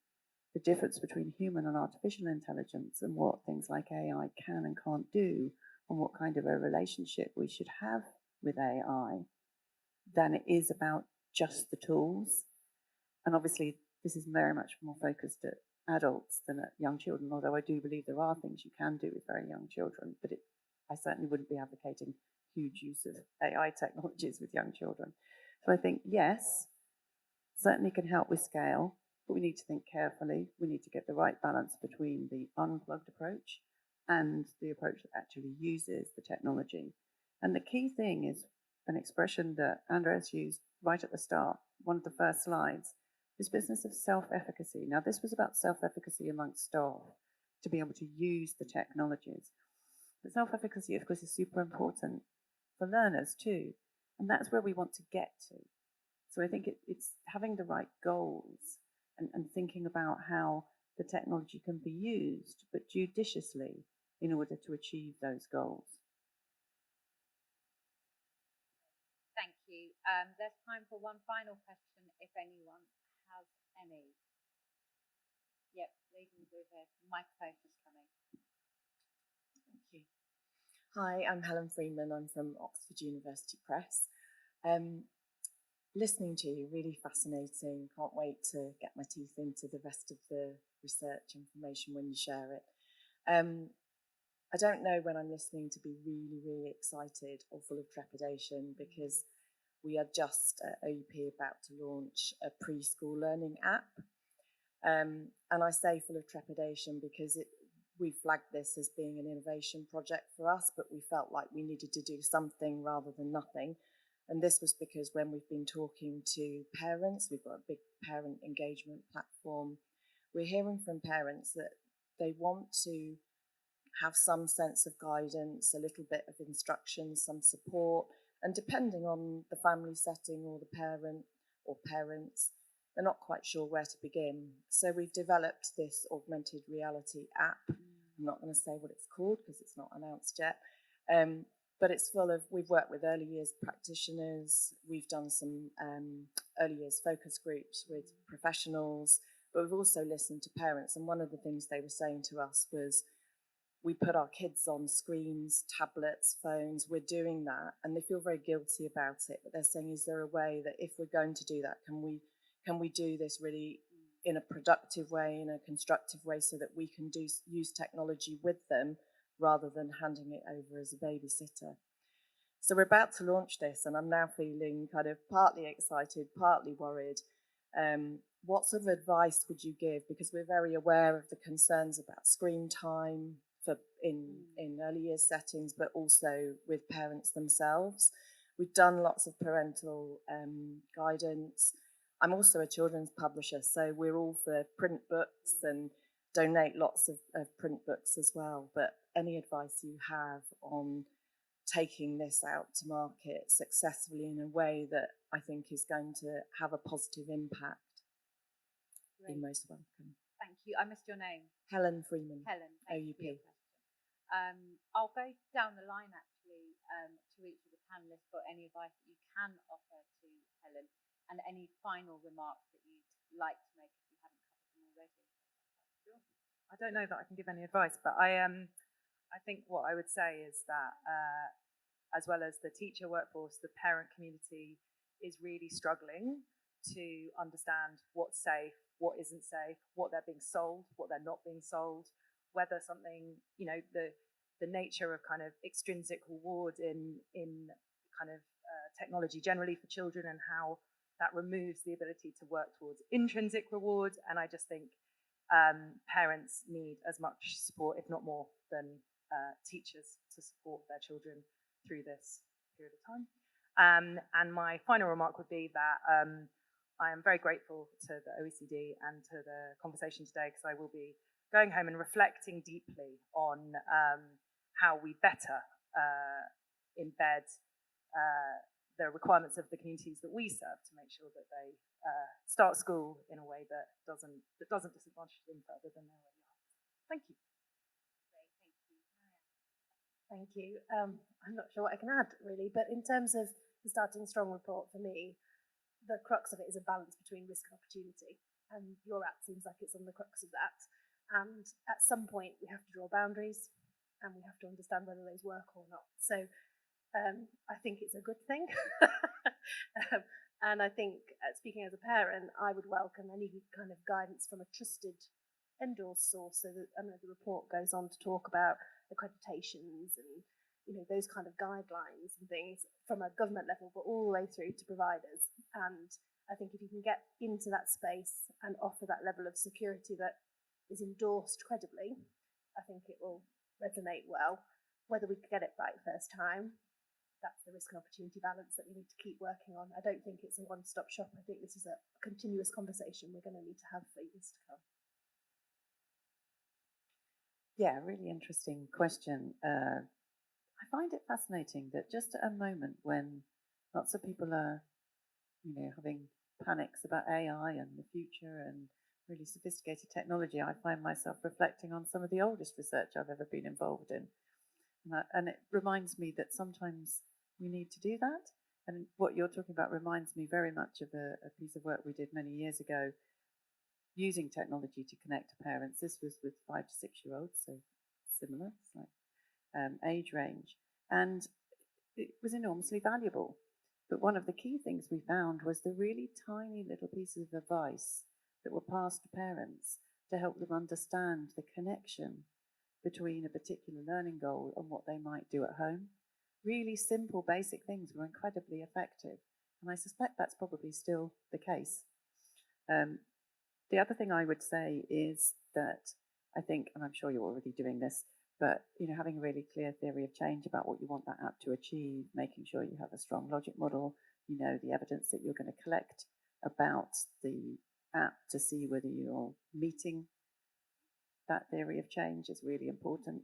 the difference between human and artificial intelligence and what things like AI can and can't do, and what kind of a relationship we should have with AI, than it is about just the tools. And obviously, this is very much more focused at adults than at young children, although I do believe there are things you can do with very young children, but I certainly wouldn't be advocating huge use of AI technologies with young children. So I think, yes, certainly can help with scale, but we need to think carefully. We need to get the right balance between the unplugged approach and the approach that actually uses the technology. And the key thing is an expression that Andreas used right at the start, one of the first slides, this business of self-efficacy. Now, this was about self-efficacy amongst staff, to be able to use the technologies. But self-efficacy, of course, is super important for learners too, and that's where we want to get to. So I think it's having the right goals and thinking about how the technology can be used, but judiciously, in order to achieve those goals.
Thank you. There's time for one final question, if anyone has any. Yep, lady with a microphone is coming.
Thank you. Hi, I'm Helen Freeman. I'm from Oxford University Press. Listening to you, really fascinating. Can't wait to get my teeth into the rest of the research information when you share it. I don't know when I'm listening to be really, really excited or full of trepidation, because we are just at OUP about to launch a preschool learning app. And I say full of trepidation because we flagged this as being an innovation project for us, but we felt like we needed to do something rather than nothing. And this was because when we've been talking to parents, we've got a big parent engagement platform, we're hearing from parents that they want to have some sense of guidance, a little bit of instruction, some support, and depending on the family setting or the parent or parents, they're not quite sure where to begin. So we've developed this augmented reality app. I'm not going to say what it's called because it's not announced yet. But it's full of, we've worked with early years practitioners, we've done some early years focus groups with professionals, but we've also listened to parents. And one of the things they were saying to us was, we put our kids on screens, tablets, phones, we're doing that, and they feel very guilty about it. But they're saying, is there a way that if we're going to do that, can we do this really in a productive way, in a constructive way, so that we can use technology with them, rather than handing it over as a babysitter. So we're about to launch this, and I'm now feeling kind of partly excited, partly worried. What sort of advice would you give? Because we're very aware of the concerns about screen time in early years settings, but also with parents themselves. We've done lots of parental guidance. I'm also a children's publisher, so we're all for print books and donate lots of print books as well. But any advice you have on taking this out to market successfully in a way that I think is going to have a positive impact,
Great.
be most welcome.
Thank you. I missed your name.
Helen Freeman.
Helen, thank you
OUP.
for your question. I'll go down the line actually to each of the panelists for any advice that you can offer to Helen and any final remarks that you'd like to make if you haven't covered them already.
Sure. I don't know that I can give any advice, but I think what I would say is that as well as the teacher workforce, the parent community is really struggling to understand what's safe, what isn't safe, what they're being sold, what they're not being sold, whether something, you know, the nature of kind of extrinsic reward in kind of technology generally for children and how that removes the ability to work towards intrinsic reward. And I just think parents need as much support, if not more, than teachers to support their children through this period of time. And my final remark would be that I am very grateful to the OECD and to the conversation today, because I will be going home and reflecting deeply on how we better embed the requirements of the communities that we serve to make sure that they start school in a way that doesn't disadvantage them further than they already are. Thank you.
Great, thank you. Marianne.
Thank you. I'm not sure what I can add really, but in terms of the Starting Strong report, for me, the crux of it is a balance between risk and opportunity. And your app seems like it's on the crux of that. And at some point, we have to draw boundaries and we have to understand whether those work or not. So I think it's a good thing. And I think, speaking as a parent, I would welcome any kind of guidance from a trusted, endorsed source. So that, I know the report goes on to talk about accreditations and, you know, those kind of guidelines and things from a government level, but all the way through to providers. And I think if you can get into that space and offer that level of security that is endorsed credibly, I think it will resonate well. Whether we get it right first time, that's the risk and opportunity balance that we need to keep working on. I don't think it's a one-stop shop. I think this is a continuous conversation we're going to need to have for years to come.
Yeah, really interesting question. I find it fascinating that just at a moment when lots of people are, you know, having panics about AI and the future and really sophisticated technology, I find myself reflecting on some of the oldest research I've ever been involved in. And it reminds me that sometimes we need to do that. And what you're talking about reminds me very much of a piece of work we did many years ago using technology to connect to parents. This was with 5 to 6 year olds, so similar, it's like age range. And it was enormously valuable. But one of the key things we found was the really tiny little pieces of advice that were passed to parents to help them understand the connection between a particular learning goal and what they might do at home. Really simple, basic things were incredibly effective. And I suspect that's probably still the case. The other thing I would say is that I think, and I'm sure you're already doing this, but you know, having a really clear theory of change about what you want that app to achieve, making sure you have a strong logic model, you know, the evidence that you're going to collect about the app to see whether you're meeting that theory of change is really important.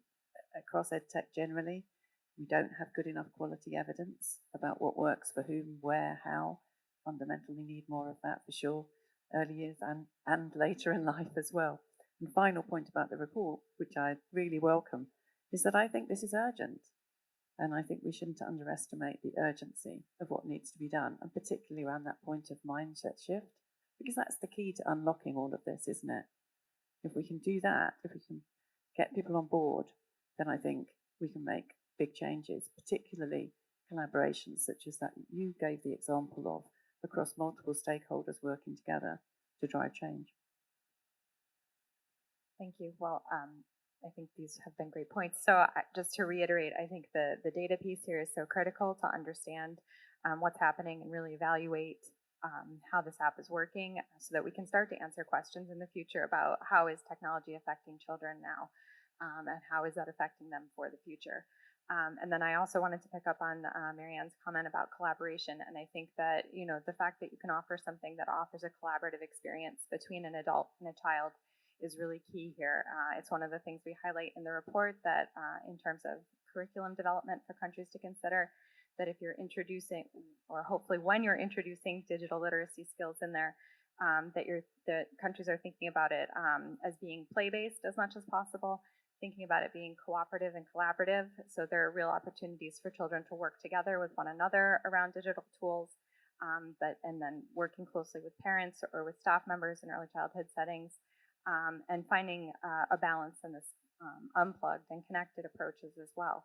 Across EdTech generally, we don't have good enough quality evidence about what works for whom, where, how. Fundamentally need more of that for sure, early years and later in life as well. And final point about the report, which I really welcome, is that I think this is urgent. And I think we shouldn't underestimate the urgency of what needs to be done, and particularly around that point of mindset shift, because that's the key to unlocking all of this, isn't it? If we can do that, if we can get people on board, then I think we can make big changes, particularly collaborations such as that you gave the example of, across multiple stakeholders working together to drive change.
Thank you. Well, I think these have been great points. So just to reiterate, I think the data piece here is so critical to understand what's happening and really evaluate how this app is working so that we can start to answer questions in the future about how is technology affecting children now and how is that affecting them for the future. And then I also wanted to pick up on Marianne's comment about collaboration. And I think that, you know, the fact that you can offer something that offers a collaborative experience between an adult and a child is really key here. It's one of the things we highlight in the report that in terms of curriculum development for countries to consider, that if you're introducing, or hopefully when you're introducing digital literacy skills in there, that countries are thinking about it as being play-based as much as possible, thinking about it being cooperative and collaborative. So there are real opportunities for children to work together with one another around digital tools, and then working closely with parents or with staff members in early childhood settings, and finding a balance in this unplugged and connected approaches as well.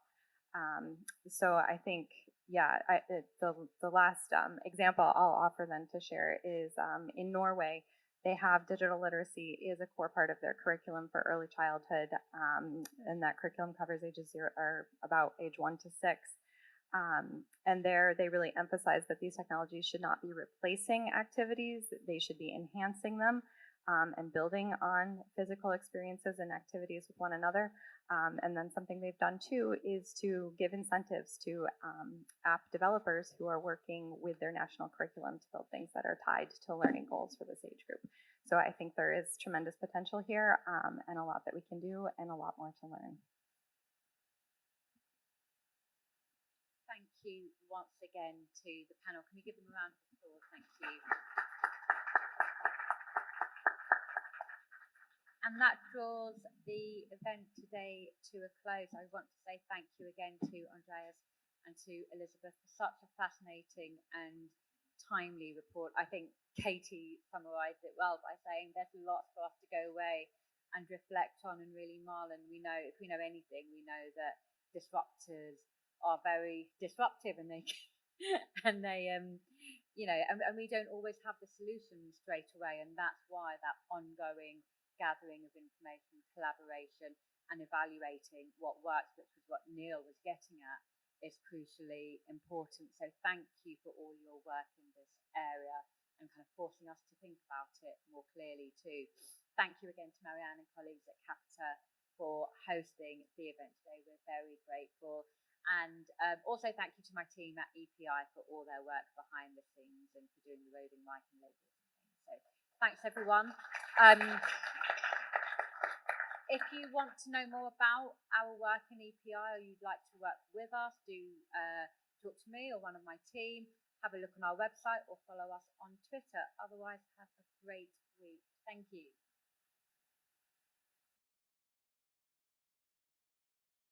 So I think, yeah, the last example I'll offer then to share is in Norway, they have digital literacy is a core part of their curriculum for early childhood, and that curriculum covers ages 0 or about age 1 to 6. And there they really emphasize that these technologies should not be replacing activities, they should be enhancing them and building on physical experiences and activities with one another. And then something they've done too is to give incentives to app developers who are working with their national curriculum to build things that are tied to learning goals for this age group. So I think there is tremendous potential here and a lot that we can do and a lot more to learn.
Thank you once again to the panel. Can we give them a round of applause? Thank you. And that draws the event today to a close. I want to say thank you again to Andreas and to Elizabeth for such a fascinating and timely report. I think Katie summarised it well by saying there's lots for us to go away and reflect on and really mull. And we know, if we know anything, we know that disruptors are very disruptive, and they and they you know, and we don't always have the solutions straight away, and that's why that ongoing gathering of information, collaboration, and evaluating what works, which was what Neil was getting at, is crucially important. So thank you for all your work in this area and kind of forcing us to think about it more clearly too. Thank you again to Marianne and colleagues at Capita for hosting the event today. We're very grateful. And also thank you to my team at EPI for all their work behind the scenes and for doing the roving mic and labels and things. So thanks everyone. If you want to know more about our work in EPI or you'd like to work with us, do talk to me or one of my team. Have a look on our website or follow us on Twitter. Otherwise, have a great week. Thank you.